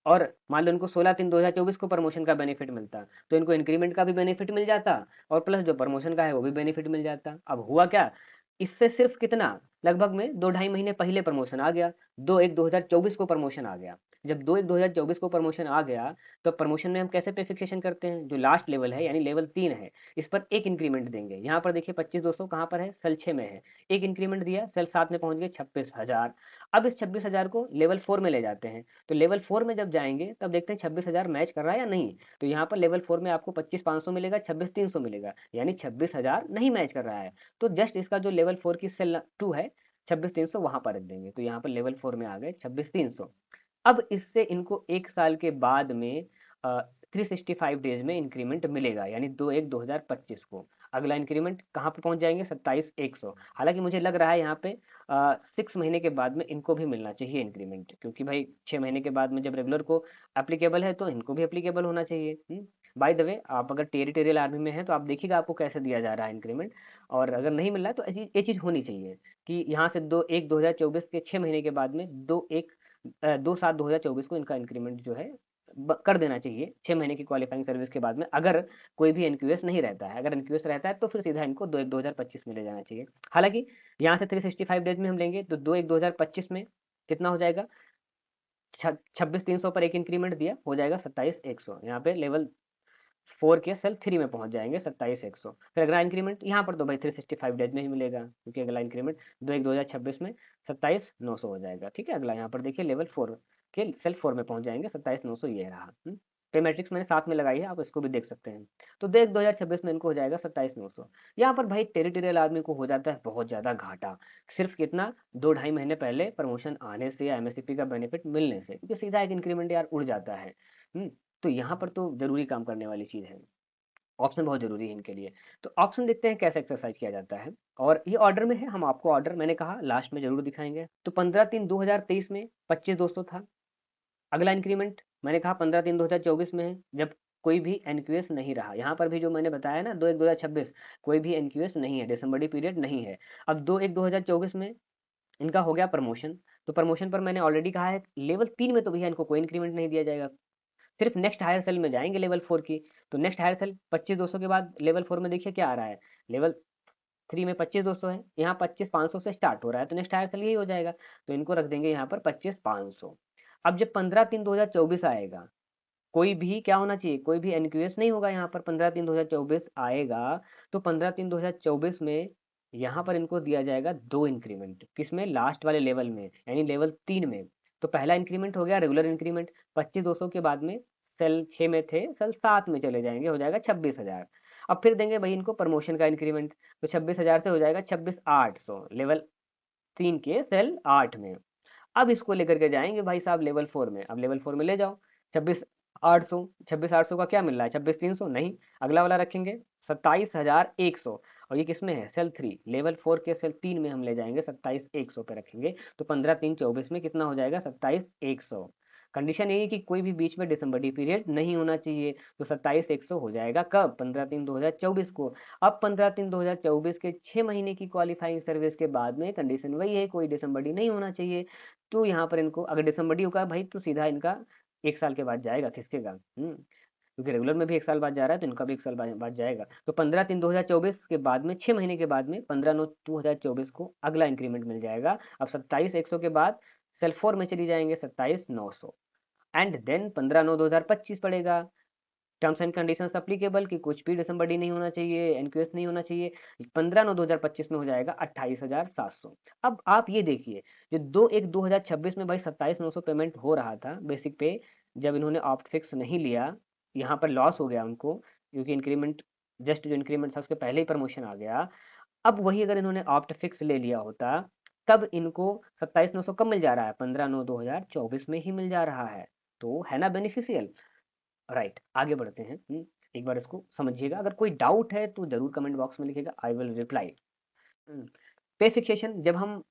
और मान लो इनको 16/3/2024 को प्रमोशन का बेनिफिट मिलता, तो इनको इंक्रीमेंट का भी बेनिफिट मिल जाता, और प्लस जो प्रमोशन का है वो भी बेनिफिट मिल जाता। अब हुआ क्या, इससे सिर्फ कितना, लगभग में 2 ढाई महीने पहले प्रमोशन आ गया, 2/1/2024 को प्रमोशन आ गया, जब 2/1/2024 को प्रमोशन आ गया, तो प्रमोशन में हम कैसे पे फिक्सेशन करते हैं, जो लास्ट लेवल है यानी लेवल 3 है, इस पर एक इंक्रीमेंट देंगे। यहाँ पर देखिए 25,200 कहाँ पर है, सेल 6 में है। एक इंक्रीमेंट दिया, सेल 7 में पहुंच गए 26,000। अब इस 26,000 को लेवल 4 में ले जाते हैं। तो लेवल 4 में जब जाएंगे तब देखते हैं 26,000 मैच कर रहा है या नहीं। तो यहाँ पर लेवल 4 में आपको 25,500 मिलेगा, 26,300 मिलेगा, यानी 26,000 नहीं मैच कर रहा है। तो जस्ट इसका जो लेवल 4 की सेल 2 है, 26,300 वहां पर रख देंगे। तो यहाँ पर लेवल 4 में आ गए 26,300। अब इससे इनको 1 साल के बाद में 365 डेज में इंक्रीमेंट मिलेगा, यानी 2/1/2025 को। अगला इंक्रीमेंट कहाँ पे पहुंच जाएंगे, 27,100। हालांकि मुझे लग रहा है यहाँ पे 6 महीने के बाद में इनको भी मिलना चाहिए इंक्रीमेंट, क्योंकि भाई 6 महीने के बाद में जब रेगुलर को एप्लीकेबल है तो इनको भी एप्लीकेबल होना चाहिए। बाय द वे, आप अगर टेरिटोरियल आर्मी में हैं तो आप देखिएगा आपको कैसे दिया जा रहा है इंक्रीमेंट। और अगर नहीं मिल रहा है तो ऐसी ये चीज़ होनी चाहिए कि यहाँ से 2/1/2024 के 6 महीने के बाद में 2/7/2024 को इनका इंक्रीमेंट जो है कर देना चाहिए, 6 महीने की क्वालिफाइंग सर्विस के बाद में। अगर कोई भी एनक्यूएस नहीं रहता है, अगर एनक्यूएस रहता है तो फिर सीधा इनको 2/1/2025 में ले जाना चाहिए। हालांकि यहाँ से 365 डेज में हम लेंगे तो 2/1/2025 में कितना हो जाएगा, 26,300 पर एक इंक्रीमेंट दिया, हो जाएगा 27,100। यहाँ पे लेवल 4 के सेल 3 में पहुंच जाएंगे 27,100। फिर अगला इंक्रीमेंट यहाँ पर तो भाई 365 डेज में ही मिलेगा, क्योंकि अगला इंक्रीमेंट 2/1/2026 में 27,900 हो जाएगा। ठीक है, अगला यहाँ पर देखिए लेवल 4 के सेल 4 में पहुंच जाएंगे, 27,900 ये रहा। पे मैट्रिक्स मैंने साथ में लगाई है, आप इसको भी देख सकते हैं। तो 2/1/2026 में इनको हो जाएगा 27,900। यहाँ पर भाई टेरिटोरियल आर्मी को हो जाता है बहुत ज़्यादा घाटा। सिर्फ कितना, 2-2.5 महीने पहले प्रमोशन आने से या एमएससीपी का बेनिफिट मिलने से, क्योंकि सीधा एक इंक्रीमेंट यार उड़ जाता है। तो यहाँ पर तो ज़रूरी काम करने वाली चीज़ है। ऑप्शन बहुत ज़रूरी है इनके लिए। तो ऑप्शन देखते हैं कैसे एक्सरसाइज किया जाता है। और ये ऑर्डर में है, हम आपको ऑर्डर मैंने कहा लास्ट में ज़रूर दिखाएँगे। तो 15/3/2023 में 25,200 था। अगला इंक्रीमेंट मैंने कहा 15/3/2024 में है, जब कोई भी एनक्यूएस नहीं रहा। यहाँ पर भी जो मैंने बताया ना 2/1/2026, कोई भी एनक्यूएस नहीं है, दिसंबरी पीरियड नहीं है। अब 2/1/2024 में इनका हो गया प्रमोशन। तो प्रमोशन पर मैंने ऑलरेडी कहा है लेवल 3 में तो भैया इनको कोई इंक्रीमेंट नहीं दिया जाएगा, सिर्फ नेक्स्ट हायर सेल में जाएंगे लेवल 4 की। तो नेक्स्ट हायर सेल 25,200 के बाद लेवल 4 में देखिए क्या आ रहा है, लेवल 3 में 25,200 है, यहाँ 25,500 से स्टार्ट हो रहा है, तो नेक्स्ट हायर सेल यही हो जाएगा। तो इनको रख देंगे यहाँ पर 25,500। अब जब 15/3/2024 आएगा, कोई भी क्या होना चाहिए, कोई भी एनक्यूएस नहीं होगा यहाँ पर। 15/3/2024 आएगा तो 15/3/2024 में यहाँ पर इनको दिया जाएगा 2 इंक्रीमेंट, किसमें, लास्ट वाले लेवल में, यानी लेवल 3 में। तो पहला इंक्रीमेंट हो गया रेगुलर इंक्रीमेंट, 25,200 के बाद में सेल 6 में थे, सेल 7 में चले जाएंगे, हो जाएगा 26,000। अब फिर देंगे भाई इनको प्रमोशन का इंक्रीमेंट, तो 26,000 से हो जाएगा 26,800 लेवल 3 के सेल 8 में। अब इसको लेकर के जाएंगे भाई साहब लेवल 4 में। अब लेवल 4 में ले जाओ 26,800। 26,800 का क्या मिल रहा है, 26,300 नहीं, अगला वाला रखेंगे 27,100। और ये किसमें है, सेल 3, लेवल 4 के सेल 3 में हम ले जाएंगे, 27,100 पे रखेंगे। तो 15/3/24 में कितना हो जाएगा, 27,100। कंडीशन यही है कि कोई भी बीच में दिसंबरी पीरियड नहीं होना चाहिए। तो 27,100 हो जाएगा कब, 15/3/2024 को। अब 15/3/2024 के 6 महीने की क्वालिफाइंग सर्विस के बाद में कंडीशन वही है, कोई दिसंबरी नहीं होना चाहिए। तो यहाँ पर इनको अगर दिसंबरी होगा भाई तो सीधा इनका 1 साल के बाद जाएगा, खिसकेगा। क्योंकि रेगुलर में भी 1 साल बाद जा रहा है तो इनका भी 1 साल बाद जाएगा। तो 15/3/2024 के बाद में 6 महीने के बाद में 15/9/2024 को अगला इंक्रीमेंट मिल जाएगा। अब 27,100 के बाद सेल 4 में चली जाएंगे, 27,900। एंड देन 15/9/2025 पड़ेगा। टर्म्स एंड कंडीशंस अप्लीकेबल कि कुछ भी दिसंबर डी नहीं होना चाहिए, एनक्यूएस नहीं होना चाहिए। 15/9/2025 में हो जाएगा 28,700। अब आप ये देखिए, जो 2/1/2026 में भाई 27,900 पेमेंट हो रहा था बेसिक पे, जब इन्होंने ऑप्ट फिक्स नहीं लिया, यहाँ पर लॉस हो गया उनको, क्योंकि इंक्रीमेंट, जस्ट जो इंक्रीमेंट था उसके पहले ही प्रमोशन आ गया। अब वही अगर इन्होंने ऑप्ट फिक्स ले लिया होता, तब इनको 27,900 कब मिल जा रहा है, 15/9/2024 में ही मिल जा रहा है। तो है ना बेनिफिशियल। राइट, आगे बढ़ते हैं। एक बार इसको समझिएगा, अगर कोई डाउट है तो जरूर कमेंट बॉक्स में लिखिएगा, आई विल रिप्लाई। पे फिक्सेशन जब हम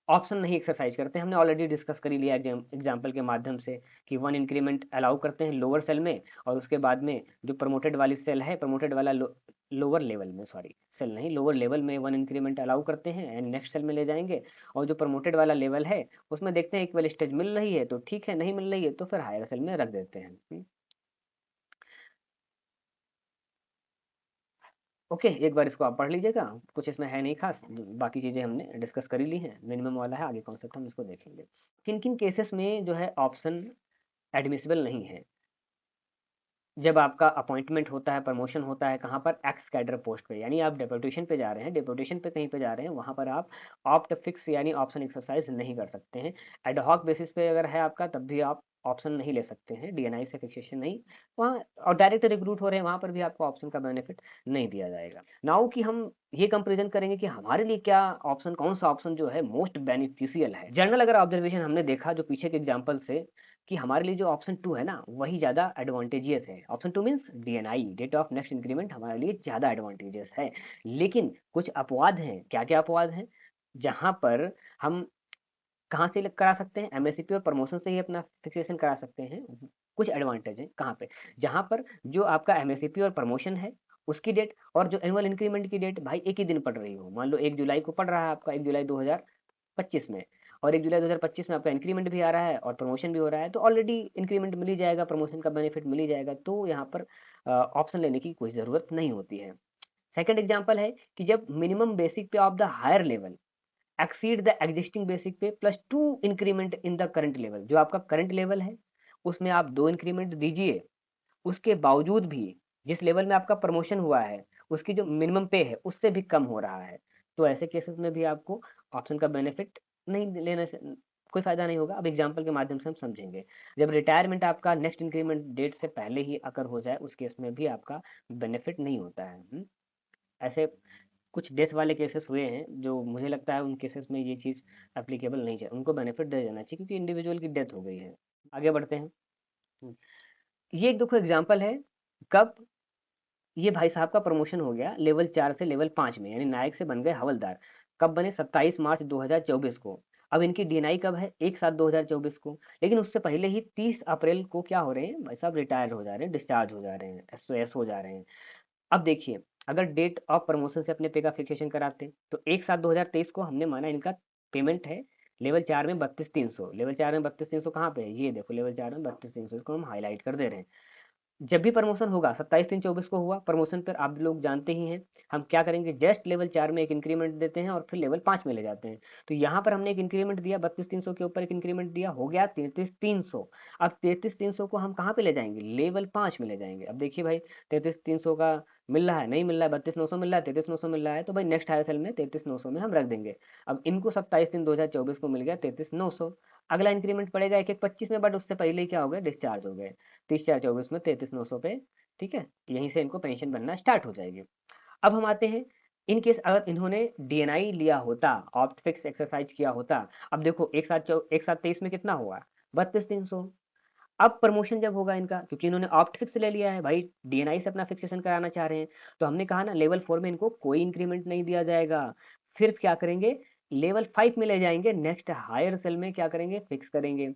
ऑप्शन नहीं एक्सरसाइज करते, हमने ऑलरेडी डिस्कस कर ही लिया एग्जाम्पल के माध्यम से कि 1 इंक्रीमेंट अलाउ करते हैं लोअर सेल में, और उसके बाद में जो प्रमोटेड वाली सेल है, प्रमोटेड वाला लोअर लेवल में, सॉरी सेल नहीं, लोअर लेवल में 1 इंक्रीमेंट अलाउ करते हैं एंड नेक्स्ट सेल में ले जाएंगे। और जो प्रमोटेड वाला लेवल है उसमें देखते हैं इक्वल स्टेज मिल रही है तो ठीक है, नहीं मिल रही है तो फिर हायर सेल में रख देते हैं। ओके, एक बार इसको आप पढ़ लीजिएगा, कुछ इसमें है नहीं खास, बाकी चीज़ें हमने डिस्कस कर ही ली हैं, मिनिमम वाला है, आगे कॉन्सेप्ट हम इसको देखेंगे। किन-किन केसेस में जो है ऑप्शन एडमिसिबल नहीं है? जब आपका अपॉइंटमेंट होता है, प्रमोशन होता है, कहाँ पर? एक्स कैडर पोस्ट पे, यानी आप डेपुटेशन पे जा रहे हैं, डेपुटेशन पे कहीं पे जा रहे हैं, वहाँ पर आप ऑप्ट फिक्स यानी ऑप्शन एक्सरसाइज नहीं कर सकते हैं। एड हॉक बेसिस पे अगर है आपका, तब भी आप ऑप्शन नहीं ले सकते हैं, डीएनआई से फिक्सेशन नहीं। वहाँ और डायरेक्ट रिक्रूट हो रहे हैं, वहाँ पर भी आपको ऑप्शन का बेनिफिट नहीं दिया जाएगा। नाउ कि हम ये कंपैरिजन करेंगे कि हमारे लिए क्या ऑप्शन, कौन सा ऑप्शन जो है मोस्ट बेनिफिशियल है। जनरल अगर ऑब्जर्वेशन हमने देखा जो पीछे के एग्जांपल से, कि हमारे लिए जो ऑप्शन 2 है ना, वही ज़्यादा एडवांटेजियस है। Option 2 means DNI, date of next increment, हमारे लिए ज़्यादा एडवांटेजियस है। लेकिन कुछ अपवाद हैं। क्या-क्या अपवाद हैं? जहाँ पर हम कहाँ से करा सकते हैं? एमएससीपी और प्रमोशन से ही अपना फिक्सेशन करा सकते हैं। कुछ एडवांटेज हैं, कहाँ पे? जहाँ पर जो आपका एमएससीपी और प्रमोशन है, उसकी डेट और जो एनुअल इंक्रीमेंट की डेट भाई एक ही दिन पड़ रही हो। मान लो 1 जुलाई को पड़ रहा है आपका, 1 जुलाई 2025 में, और 1 जुलाई 2025 में आपका इंक्रीमेंट भी आ रहा है और प्रमोशन भी हो रहा है, तो ऑलरेडी इंक्रीमेंट मिल ही जाएगा, प्रमोशन का बेनिफिट मिल ही जाएगा, तो यहाँ पर ऑप्शन लेने की कोई ज़रूरत नहीं होती है। सेकंड एग्जांपल है कि जब minimum basic pay of the higher level exceed the existing basic pay plus 2 increment in the current level, जो आपका करंट लेवल है उसमें आप 2 इंक्रीमेंट दीजिए, उसके बावजूद भी जिस लेवल में आपका प्रमोशन हुआ है उसकी जो मिनिमम पे है उससे भी कम हो रहा है, तो ऐसे केसेस में भी आपको ऑप्शन का बेनिफिट नहीं लेने से कोई फायदा नहीं होगा। अब एग्जांपल के माध्यम से हम समझेंगे। जब रिटायरमेंट आपका नेक्स्ट इंक्रीमेंट डेट से पहले ही अकर हो जाए, उस केस में भी आपका बेनिफिट नहीं होता है। ऐसे कुछ डेथ वाले केसेस हुए हैं जो मुझे लगता है उन केसेस में ये चीज़ एप्लीकेबल नहीं चाहिए, उनको बेनिफिट दे देना चाहिए क्योंकि इंडिविजुअल की डेथ हो गई है। आगे बढ़ते हैं। हम्म, ये एक देखो एग्जांपल है। कब ये भाई साहब का प्रमोशन हो गया लेवल 4 से लेवल 5 में, यानी नायक से बन गए हवलदार। कब बने? 27 मार्च 2024 को। अब इनकी डीएनआई कब है? 1/7 2024 को। लेकिन उससे पहले ही 30 अप्रैल को क्या हो रहे हैं भाई साहब? रिटायर हो जा रहे हैं, डिस्चार्ज हो जा रहे हैं, एसओएस हो जा रहे हैं। अब देखिए, अगर डेट ऑफ प्रमोशन से अपने पे का फिक्सेशन कराते तो 1/7/2023 को हमने माना इनका पेमेंट है लेवल 4 में 32,300। लेवल 4 में 32,300 कहाँ पे है? ये देखो लेवल 4 में 32,300, इसको हम हाईलाइट कर दे रहे हैं। जब भी प्रमोशन होगा 27/3/24 को हुआ प्रमोशन, पर आप लोग जानते ही हैं हम क्या करेंगे, जस्ट लेवल 4 में एक इंक्रीमेंट देते हैं और फिर लेवल 5 में ले जाते हैं। तो यहाँ पर हमने एक इंक्रीमेंट दिया, 32,300 के ऊपर एक इंक्रीमेंट दिया, हो गया 33,300। अब 33,300 को हम कहाँ पे ले जाएंगे? लेवल 5 में ले जाएंगे। अब देखिए भाई, 33,300 का मिल रहा है, नहीं मिल रहा है, 32,900 मिल रहा है, 33,900 मिल रहा है, तो भाई नेक्स्ट हायर सेल में 33,900 में हम रख देंगे। अब इनको 27/3/2024 को मिल गया 33,900। अगला इंक्रीमेंट पड़ेगा 1/1/25 में, बट उससे पहले ही क्या हो गया? डिस्चार्ज हो गए। 30/4/24 में 33,900 पे, ठीक है, यहीं से इनको पेंशन बनना स्टार्ट हो जाएगी। अब हम आते हैं, इन केस अगर इन्होंने डीएनआई लिया होता, ऑप्ट फिक्स एक्सरसाइज किया होता। अब देखो एक साथ 23 में कितना हुआ? 32,300। अब प्रमोशन जब होगा इनका, क्योंकि इन्होंने ऑप्ट फिक्स ले लिया है भाई, डीएनआई से अपना फिक्सेशन कराना चाह रहे हैं, तो हमने कहा ना लेवल 4 में इनको कोई इंक्रीमेंट नहीं दिया जाएगा। सिर्फ क्या करेंगे? लेवल 5 में ले जाएंगे, नेक्स्ट हायर सेल में क्या करेंगे? फिक्स करेंगे।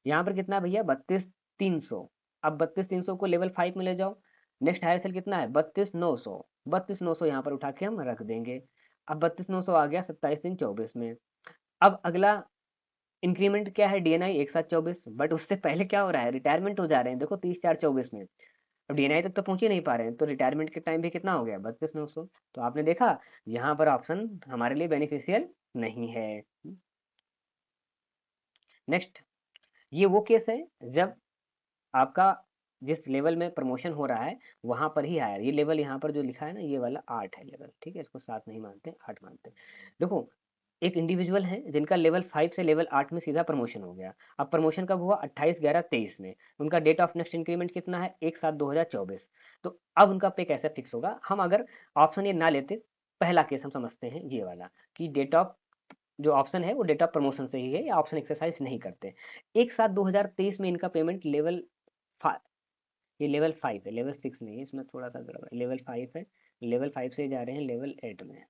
यहाँ पर कितना भैया? 32,300। अब 32,300 को लेवल 5 में ले जाओ, नेक्स्ट हायर सेल कितना है? 32,900। 32,900 यहाँ पर उठा के हम रख देंगे। अब 32,900 आ गया 27/3/24 में। अब अगला इंक्रीमेंट क्या है? डीएनआई 1/7/24, बट उससे पहले क्या हो रहा है? रिटायरमेंट हो जा रहे हैं, देखो 30/4/24 में। अब डीएनआई तक तो पहुंच ही नहीं पा रहे हैं, तो रिटायरमेंट के टाइम भी कितना हो गया? 32,900। तो आपने देखा यहाँ पर ऑप्शन हमारे लिए बेनिफिशियल नहीं है। नेक्स्ट, ये वो केस है जब आपका जिस लेवल में प्रमोशन हो रहा है वहां पर ही हायर, ये लेवल यहाँ पर जो लिखा है ना, ये वाला 8 है लेवल, ठीक है, इसको 7 नहीं मानते, 8 मानते हैं। देखो, एक इंडिविजुअल है जिनका लेवल 5 से लेवल 8 में सीधा प्रमोशन हो गया। अब प्रमोशन कब हुआ? 28/11/23 में। उनका डेट ऑफ नेक्स्ट इंक्रीमेंट कितना है? 1/7/2024। तो अब उनका पे कैसे फिक्स होगा? हम अगर ऑप्शन ये ना लेते, पहला केस हम समझते हैं ये वाला, कि डेट ऑफ जो ऑप्शन है वो डेट ऑफ प्रमोशन से ही है, या ऑप्शन एक्सरसाइज नहीं करते। 1/7/2023 में इनका पेमेंट लेवल, ये लेवल 5 है, लेवल 6 नहीं है, इसमें थोड़ा-सा गड़बड़ है, लेवल 5 है, लेवल 5 से जा रहे हैं लेवल 8 में,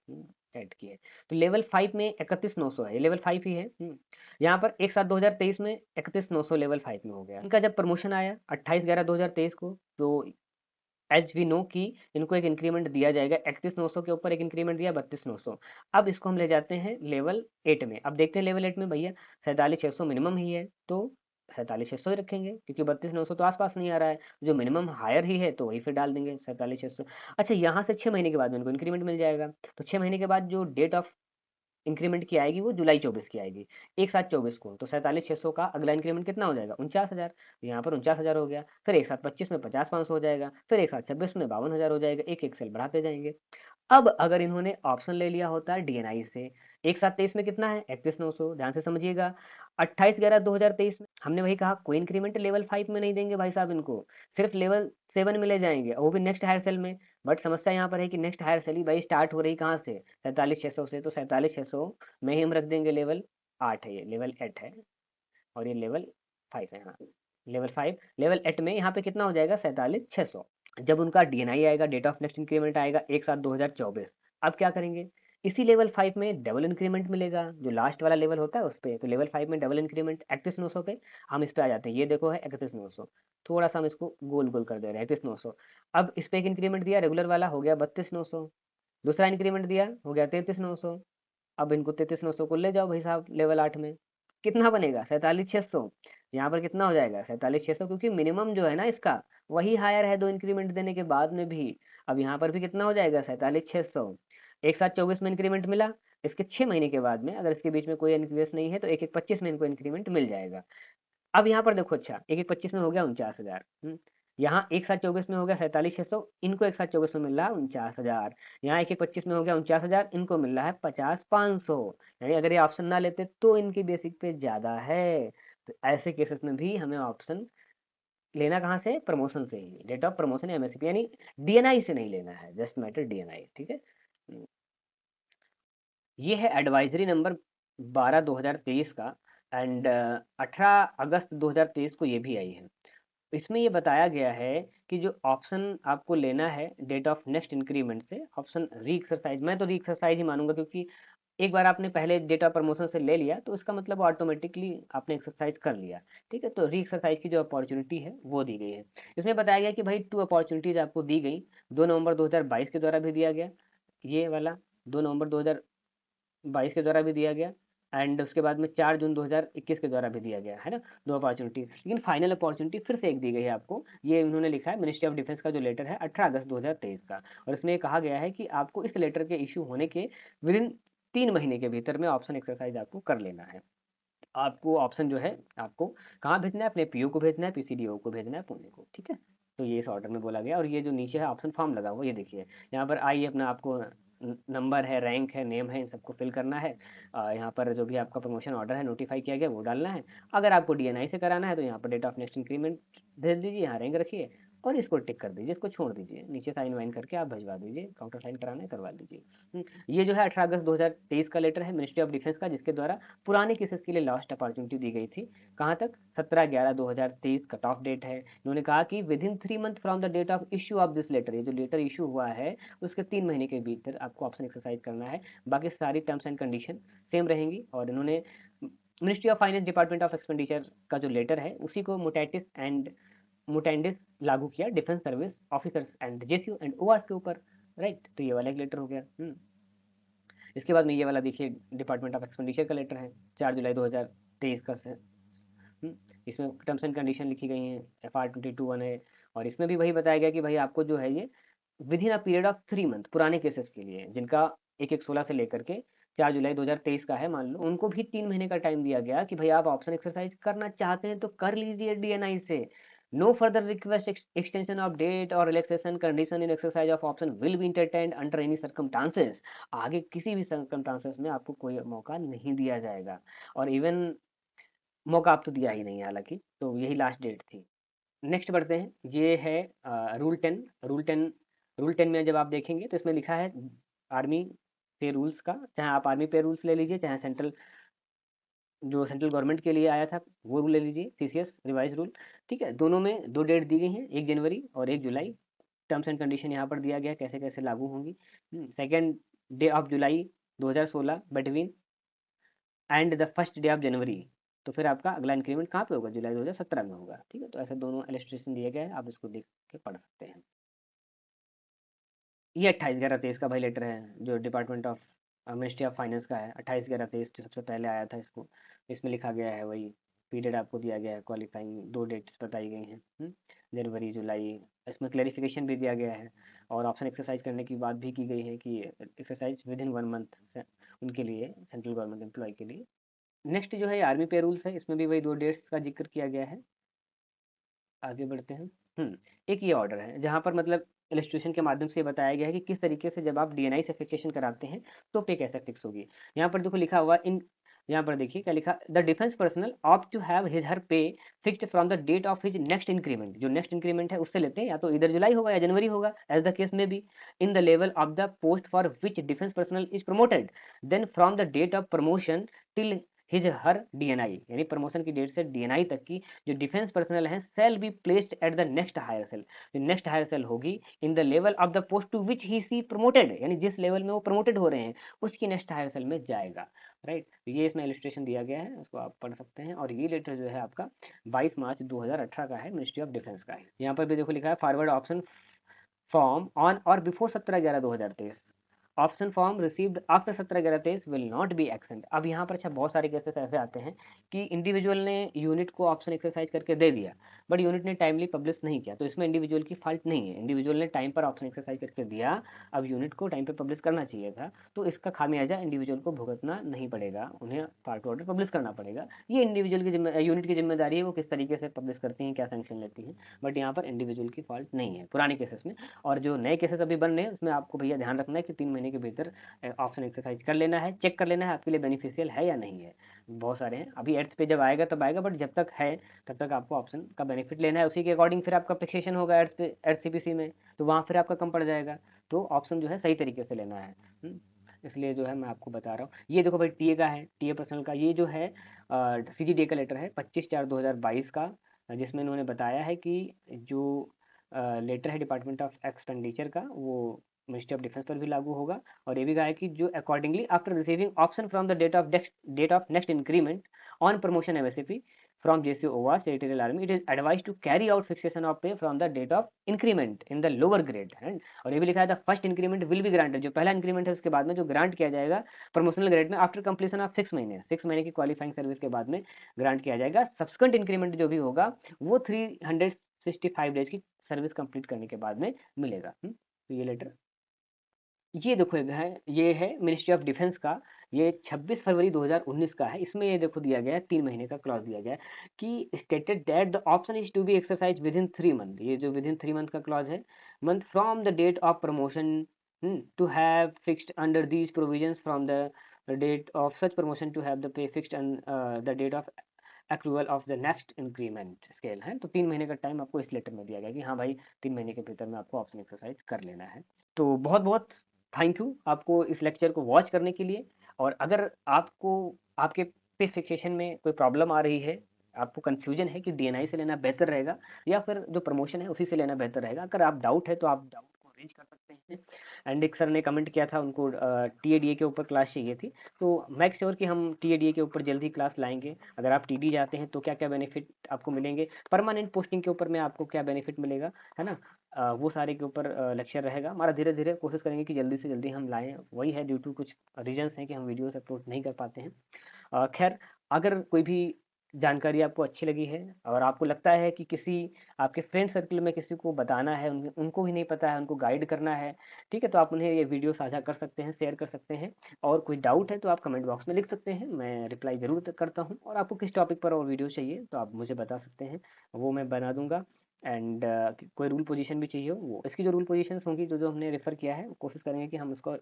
8 की है। तो लेवल 5 में 31,900 है, ये लेवल 5 ही है। यहाँ पर 1/7/2023 में 31,900 लेवल 5 में हो गया। इनका जब प्रमोशन आया 28/11/2023 को, तो एज़ वी नो कि इनको एक इंक्रीमेंट दिया जाएगा, 31,900 के ऊपर एक इंक्रीमेंट दिया 32,900। अब इसको हम ले जाते हैं लेवल 8 में। अब देखते हैं लेवल 8 में भैया 47,600 मिनिमम ही है, तो 47,600 ही रखेंगे, क्योंकि 32,900 तो आस-पास नहीं आ रहा है, जो मिनिमम हायर ही है तो वही फिर डाल देंगे 47,600। अच्छा, यहाँ से 6 महीने के बाद में इनको इंक्रीमेंट मिल जाएगा, तो 6 महीने के बाद जो डेट ऑफ इंक्रीमेंट की आएगी वो जुलाई 24 की आएगी, एक साथ 24 को, तो 47,600 का अगला इंक्रीमेंट कितना हो जाएगा, 49,000। यहाँ पर 49,000 हो गया, फिर एक साथ 25 में 50,500 हो जाएगा, फिर एक साथ 26 में 52,000 हो जाएगा, एक एक सेल बढ़ाते जाएंगे। अब अगर इन्होंने ऑप्शन ले लिया होता है डीएनआई से, एक साथ 23 में कितना है, 31,900, ध्यान से समझिएगा। 28/11/2023 में हमने वही कहा, कोई इंक्रीमेंट लेवल 5 में नहीं देंगे भाई साहब इनको, सिर्फ लेवल 7 में ले जाएंगे, और वो भी नेक्स्ट हायर सेल में। बट समस्या यहाँ पर है कि नेक्स्ट हायर सेल ही भाई स्टार्ट हो रही कहाँ से, 47,600 से, तो 47,600 में ही हम रख देंगे लेवल 8 है, ये लेवल 8 है, और ये लेवल 5 है, हाँ लेवल 5, लेवल 8 में यहाँ पे कितना हो जाएगा, 47,600। जब उनका डीएनआई आएगा, डेट ऑफ नेक्स्ट इंक्रीमेंट आएगा एक साथ 2024, अब क्या करेंगे, इसी लेवल 5 में डबल इंक्रीमेंट मिलेगा, जो लास्ट वाला लेवल होता है उस पे, तो लेवल 5 में डबल इंक्रीमेंट 31,900 पे हम इस पे आ जाते हैं, ये देखो है 31,900, थोड़ा सा हम इसको गोल गोल कर दे रहे हैं 31,900। अब इस पे एक इंक्रीमेंट दिया रेगुलर वाला, हो गया 32,900, दूसरा इंक्रीमेंट दिया हो गया 33,900। अब इनको 33,900 को ले जाओ भाई साहब लेवल 8 में, कितना बनेगा, 47,600। यहाँ पर कितना हो जाएगा, 47,600, क्योंकि मिनिमम जो है ना इसका वही हायर है, दो इंक्रीमेंट देने के बाद में भी। अब यहाँ पर भी कितना हो जाएगा, 47,600, एक साथ 24 में इंक्रीमेंट मिला, इसके 6 महीने के बाद में अगर इसके बीच में कोई इंक्रीमेंट नहीं है तो एक एक 25 में इनको इंक्रीमेंट मिल जाएगा। अब यहाँ पर देखो, अच्छा एक एक 25 में हो गया 49,000, यहाँ एक साथ 24 में हो गया 47,600, इनको एक साथ 24 में मिल रहा है 49,000, यहाँ एक एक 25 में हो गया 49,000, इनको मिल रहा है 50,500। यानी अगर ये ऑप्शन ना लेते तो इनकी बेसिक पे ज्यादा है, तो ऐसे केसेस में भी हमें ऑप्शन लेना कहाँ से, प्रमोशन से ही, डेट ऑफ प्रमोशन या एमएसपी, यानी डीएनआई से नहीं लेना है, जस्ट मैटर डीएनआई, ठीक है। ये है एडवाइजरी नंबर 12/2023 का, एंड 18 अगस्त 2023 को ये भी आई है। इसमें ये बताया गया है कि जो ऑप्शन आपको लेना है डेट ऑफ नेक्स्ट इंक्रीमेंट से, ऑप्शन री एक्सरसाइज, मैं तो री एक्सरसाइज ही मानूंगा, क्योंकि एक बार आपने पहले डेट ऑफ प्रमोशन से ले लिया तो इसका मतलब ऑटोमेटिकली आपने एक्सरसाइज कर लिया, ठीक है। तो री एक्सरसाइज की जो अपॉर्चुनिटी है वो दी गई है। इसमें बताया गया कि भाई 2 अपॉर्चुनिटीज आपको दी गई, 2 नवंबर 2022 के द्वारा भी दिया गया, ये वाला 2 नवंबर 2022 के द्वारा भी दिया गया, एंड उसके बाद में 4 जून 2021 के द्वारा भी दिया गया है ना, दो अपॉर्चुनिटी, लेकिन फाइनल अपॉर्चुनिटी फिर से एक दी गई है आपको। ये इन्होंने लिखा है मिनिस्ट्री ऑफ डिफेंस का जो लेटर है 18 अगस्त 2023 का, और इसमें ये कहा गया है कि आपको इस लेटर के इशू होने के विद इन 3 महीने के भीतर में ऑप्शन एक्सरसाइज आपको कर लेना है। आपको ऑप्शन जो है आपको कहाँ भेजना है, अपने पीओ को भेजना है, पीसीडीओ को भेजना है, पुणे को, ठीक है। तो ये इस ऑर्डर में बोला गया, और ये जो नीचे है ऑप्शन फॉर्म लगा हुआ, ये देखिए यहाँ पर आइए अपना आपको नंबर है, रैंक है, नेम है, इन सबको फिल करना है। यहाँ पर जो भी आपका प्रमोशन ऑर्डर है नोटिफाई किया गया वो डालना है। अगर आपको डीएनआई से कराना है तो यहाँ पर डेट ऑफ नेक्स्ट इंक्रीमेंट भेज दीजिए, यहाँ रैंक रखिए और इसको टिक कर दीजिए, इसको छोड़ दीजिए, नीचे साइन वाइन करके आप भिजवा दीजिए, काउंटर साइन कराना है करवा लीजिए। ये जो है 18 अगस्त 2023 का लेटर है मिनिस्ट्री ऑफ डिफेंस का, जिसके द्वारा पुराने केसेस के लिए लास्ट अपॉर्चुनिटी दी गई थी, कहाँ तक, 17/11/2023 कट ऑफ डेट है। इन्होंने कहा कि within 3 month from the date of issue of this letter, ये जो लेटर इशू हुआ है उसके 3 महीने के भीतर आपको ऑप्शन एक्सरसाइज करना है, बाकी सारी टर्म्स एंड कंडीशन सेम रहेंगी। और इन्होंने ministry of finance department of expenditure का जो लेटर है उसी को मोटेटिस एंड मोटेंडिस लागू किया defence service officers and JCO and ORs के ऊपर, राइट। तो ये वाला एक लेटर हो गया। इसके बाद में ये वाला देखिए डिपार्टमेंट ऑफ एक्सपेंडिचर का लेटर है 4 जुलाई 2023 का से, इसमें टर्म्स एंड कंडीशन लिखी गई हैं, FR 22(1) है, और इसमें भी वही बताया गया कि भाई आपको जो है ये with in a period of 3 month पुराने केसेस के लिए, जिनका 1/1/16 से लेकर के 4 जुलाई 2023 का है मान लो, उनको भी 3 महीने का टाइम दिया गया कि भाई आप ऑप्शन एक्सरसाइज करना चाहते हैं तो कर लीजिए डीएनआई से। No further request extension of date or relaxation condition in exercise of option will be entertained under any circumstances. आगे किसी भी सर्कमस्टांसेस में आपको कोई मौका नहीं दिया जाएगा, और इवन मौका आप तो दिया ही नहीं है हालांकि, तो यही लास्ट डेट थी। नेक्स्ट बढ़ते हैं, ये है रूल 10 में जब आप देखेंगे तो इसमें लिखा है आर्मी पे रूल्स का, चाहे आप आर्मी पे रूल्स ले लीजिए, चाहे सेंट्रल जो सेंट्रल गवर्नमेंट के लिए आया था वो रूल ले लीजिए, सीसीएस रिवाइज रूल, ठीक है। दोनों में दो डेट दी गई हैं, 1 जनवरी और 1 जुलाई। टर्म्स एंड कंडीशन यहाँ पर दिया गया है कैसे कैसे लागू होंगी। Second day of July 2016 between and the first day of January, तो फिर आपका अगला इंक्रीमेंट कहाँ पे होगा, जुलाई 2017 में होगा, ठीक है। तो ऐसे दोनों इलस्ट्रेशन दिए गए हैं, आप इसको देख के पढ़ सकते हैं। ये 28/11/23 का भाई लेटर है, जो department of ministry of finance का है, 28/11/23 जो सबसे पहले आया था इसको, इसमें लिखा गया है वही पीरियड आपको दिया गया है, क्वालिफाइंग 2 डेट्स बताई गई हैं, जनवरी, जुलाई, इसमें क्लैरिफिकेशन भी दिया गया है और ऑप्शन एक्सरसाइज करने की बात भी की गई है कि एक्सरसाइज विदिन 1 मंथ से उनके लिए, सेंट्रल गवर्नमेंट एम्प्लॉय के लिए। नेक्स्ट जो है आर्मी पे रूल्स है, इसमें भी वही 2 डेट्स का ज़िक्र किया गया है। आगे बढ़ते हैं। एक ये ऑर्डर है जहाँ पर मतलब इलस्ट्रेशन के माध्यम से बताया गया है कि किस तरीके से जब आप डीएनआई से फिक्सेशन कराते हैं तो पे कैसे फिक्स होगी। यहाँ पर देखो लिखा हुआ इन, यहाँ पर देखिए क्या लिखा, the defence personnel opt to have his her pay fixed from the date of his next increment. जो नेक्स्ट इंक्रीमेंट है उससे लेते हैं, या तो इधर जुलाई होगा या जनवरी होगा, as the case may be, in the level of the post for which defence personnel is promoted, then from the date of promotion till his her DNI, यानी प्रमोशन की डेट से डीएनआई तक की जो डिफेंस पर्सनल हैं shall be placed at the next higher cell. जो next higher cell होगी in the level of the post to which he see promoted, यानी जिस लेवल में वो प्रमोटेड हो रहे हैं उसकी नेक्स्ट हायर सेल में जाएगा। राइट, ये इसमें इलस्ट्रेशन दिया गया है, उसको आप पढ़ सकते हैं। और ये लेटर जो है आपका 22 मार्च 2018 का है, मिनिस्ट्री ऑफ डिफेंस का है। यहाँ पर भी देखो लिखा है फॉरवर्ड ऑप्शन फॉर्म ऑन और before 17/11/2023, option form received after 17/11/23 will not be accent. अब यहाँ पर अच्छा बहुत सारे केसेस ऐसे आते हैं कि इंडिविजुअल ने यूनिट को ऑप्शन एक्सरसाइज करके दे दिया, बट यूनिट ने टाइमली पब्लिश नहीं किया, तो इसमें इंडिविजुअल की फॉल्ट नहीं है। इंडिविजुअल ने टाइम पर ऑप्शन एक्सरसाइज करके दिया, अब यूनिट को टाइम पर पब्लिश करना चाहिए था, तो इसका खामियाजा इंडिविजुअल को भुगतना नहीं पड़ेगा, उन्हें पार्ट ऑर्डर पब्लिश करना पड़ेगा। ये इंडिविजुअल की यूनिट की जिम्मेदारी है, वो किस तरीके से पब्लिश करती हैं, क्या सेंक्शन लेती हैं, बट यहाँ पर इंडिविजुअल की फॉल्ट नहीं है पुराने केसेस में। और जो नए केसेस अभी बन रहे हैं उसमें आपको भैया ध्यान रखना है कि 3 महीने के भीतर ऑप्शन एक्सरसाइज कर लेना है, चेक कर लेना है आपके लिए बेनिफिशियल है या नहीं है। बहुत सारे हैं, अभी एट्थ पे जब आएगा तब आएगा, बट जब तक है तब तक आपको ऑप्शन का बेनिफिट लेना है, उसी के अकॉर्डिंग फिर आपका फिक्सेशन होगा एट्थ पे, एट्थ सीपीसी में, तो वहाँ फिर आपका कम पड़ जाएगा। तो ऑप्शन जो है सही तरीके से लेना है। इसलिए जो है मैं आपको बता रहा हूँ। ये देखो भाई टीए का है, टीए पर्सनल का, ये जो है सीजीडीए का लेटर है 25/4/2022 का, जिसमें इन्होंने बताया है कि जो लेटर है डिपार्टमेंट ऑफ एक्सपेंडिचर का, वो मिनिस्ट्री ऑफ डिफेंस पर भी लागू होगा। और ये भी कहा है कि जो accordingly after receiving option from the date of next increment on promotion MSP from JCOWAS territorial army, it is advised to carry out fixation of pay from the date of increment in the lower grade। और ये भी लिखा है the first increment will be granted, जो पहला increment है उसके बाद में जो ग्रांट किया जाएगा प्रमोशनल ग्रेड में आफ्टर कंप्लीशन ऑफ 6 महीने, 6 महीने की क्वालिफाइंग सर्विस के बाद में ग्रांट किया जाएगा। सब्सिक्वेंट इंक्रीमेंट जो भी होगा वो 365 डेज की सर्विस कंप्लीट करने के बाद में मिलेगा। तो ये लेटर, ये देखो ये है मिनिस्ट्री ऑफ डिफेंस का, ये 26 फरवरी 2019 का है। इसमें ये देखो दिया गया है 3 महीने का क्लॉज दिया गया है कि stated that the option is to be exercise within 3 month. ये जो विद इन 3 मंथ का क्लॉज है, month from the date of promotion to have fixed under these provisions from the date of such promotion to have the pay fixed the date of accrual of the next increment scale है। तो 3 महीने का time आपको इस letter में दिया गया कि हाँ भाई 3 महीने के भीतर में आपको ऑप्शन एक्सरसाइज कर लेना है। तो बहुत बहुत थैंक यू आपको इस लेक्चर को वॉच करने के लिए। और अगर आपको आपके पे फिक्सेशन में कोई प्रॉब्लम आ रही है, आपको कंफ्यूजन है कि डीएनआई से लेना बेहतर रहेगा या फिर जो प्रमोशन है उसी से लेना बेहतर रहेगा, अगर आप डाउट है तो आप डाउट को रेज कर सकते हैं। एंड एक सर ने कमेंट किया था, उनको टीएडीए के ऊपर क्लास चाहिए थी, तो मेक श्योर कि हम टीएडीए के ऊपर जल्दी क्लास लाएंगे। अगर आप टीडी जाते हैं तो क्या क्या बेनिफिट आपको मिलेंगे, परमानेंट पोस्टिंग के ऊपर में आपको क्या बेनिफिट मिलेगा, है ना, वो सारे के ऊपर लेक्चर रहेगा हमारा। धीरे धीरे कोशिश करेंगे कि जल्दी से जल्दी हम लाएं, वही है ड्यू टू कुछ रीजंस हैं कि हम वीडियोस अपलोड नहीं कर पाते हैं। खैर, अगर कोई भी जानकारी आपको अच्छी लगी है और आपको लगता है कि किसी आपके फ्रेंड सर्कल में किसी को बताना है, उनको ही नहीं पता है, उनको गाइड करना है, ठीक है, तो आप उन्हें ये वीडियो साझा कर सकते हैं, शेयर कर सकते हैं। और कोई डाउट है तो आप कमेंट बॉक्स में लिख सकते हैं, मैं रिप्लाई ज़रूर करता हूँ। और आपको किस टॉपिक पर और वीडियो चाहिए तो आप मुझे बता सकते हैं, वो मैं बना दूंगा। एंड कोई रूल पोजीशन भी चाहिए हो, वो इसकी जो रूल पोजीशंस होंगी जो जो हमने रेफर किया है, कोशिश करेंगे कि हम उसको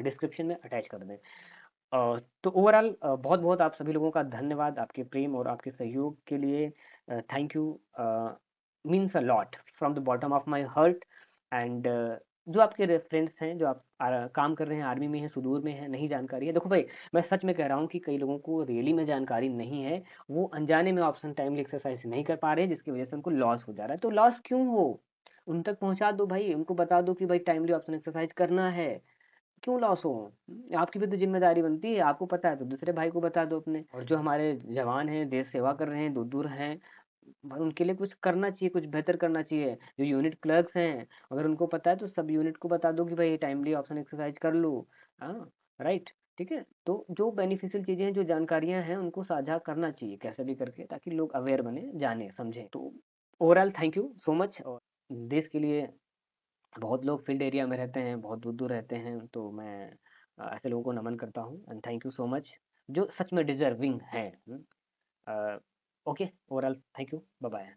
डिस्क्रिप्शन में अटैच कर दें। तो ओवरऑल बहुत बहुत आप सभी लोगों का धन्यवाद, आपके प्रेम और आपके सहयोग के लिए। Thank you means a lot from the bottom of my heart. And जो आपके फ्रेंड्स हैं, जो आप काम कर रहे हैं, आर्मी में हैं, सुदूर में हैं, नहीं जानकारी है, देखो भाई मैं सच में कह रहा हूँ कि कई लोगों को रियली में जानकारी नहीं है, वो अनजाने में ऑप्शन टाइमली एक्सरसाइज नहीं कर पा रहे हैं, जिसकी वजह से उनको लॉस हो जा रहा है। तो लॉस क्यों हो, उन तक पहुंचा दो भाई, उनको बता दो कि भाई टाइमली ऑप्शन एक्सरसाइज करना है, क्यों लॉस हो। आपकी भी तो जिम्मेदारी बनती है, आपको पता है तो दूसरे भाई को बता दो अपने। और जो हमारे जवान हैं, देश सेवा कर रहे हैं, दूर दूर हैं, भाई उनके लिए कुछ करना चाहिए, कुछ बेहतर करना चाहिए। जो यूनिट क्लर्क्स हैं, अगर उनको पता है तो सब यूनिट को बता दो कि भाई टाइमली ऑप्शन एक्सरसाइज कर लो। हाँ, राइट। ठीक है? तो जो बेनिफिशियल चीज़ें हैं, जो जानकारियाँ हैं, उनको साझा करना चाहिए कैसे भी करके ताकि लोग अवेयर बनें, जानें, समझें। तो overall thank you so much और देश के लिए बहुत लोग फ़ील्ड एरिया में रहते हैं, बहुत दूर-दूर रहते हैं, तो मैं ऐसे लोगों को नमन करता हूँ and thank you so much जो सच में डिज़र्विंग हैं। Okay, overall thank you, bye-bye.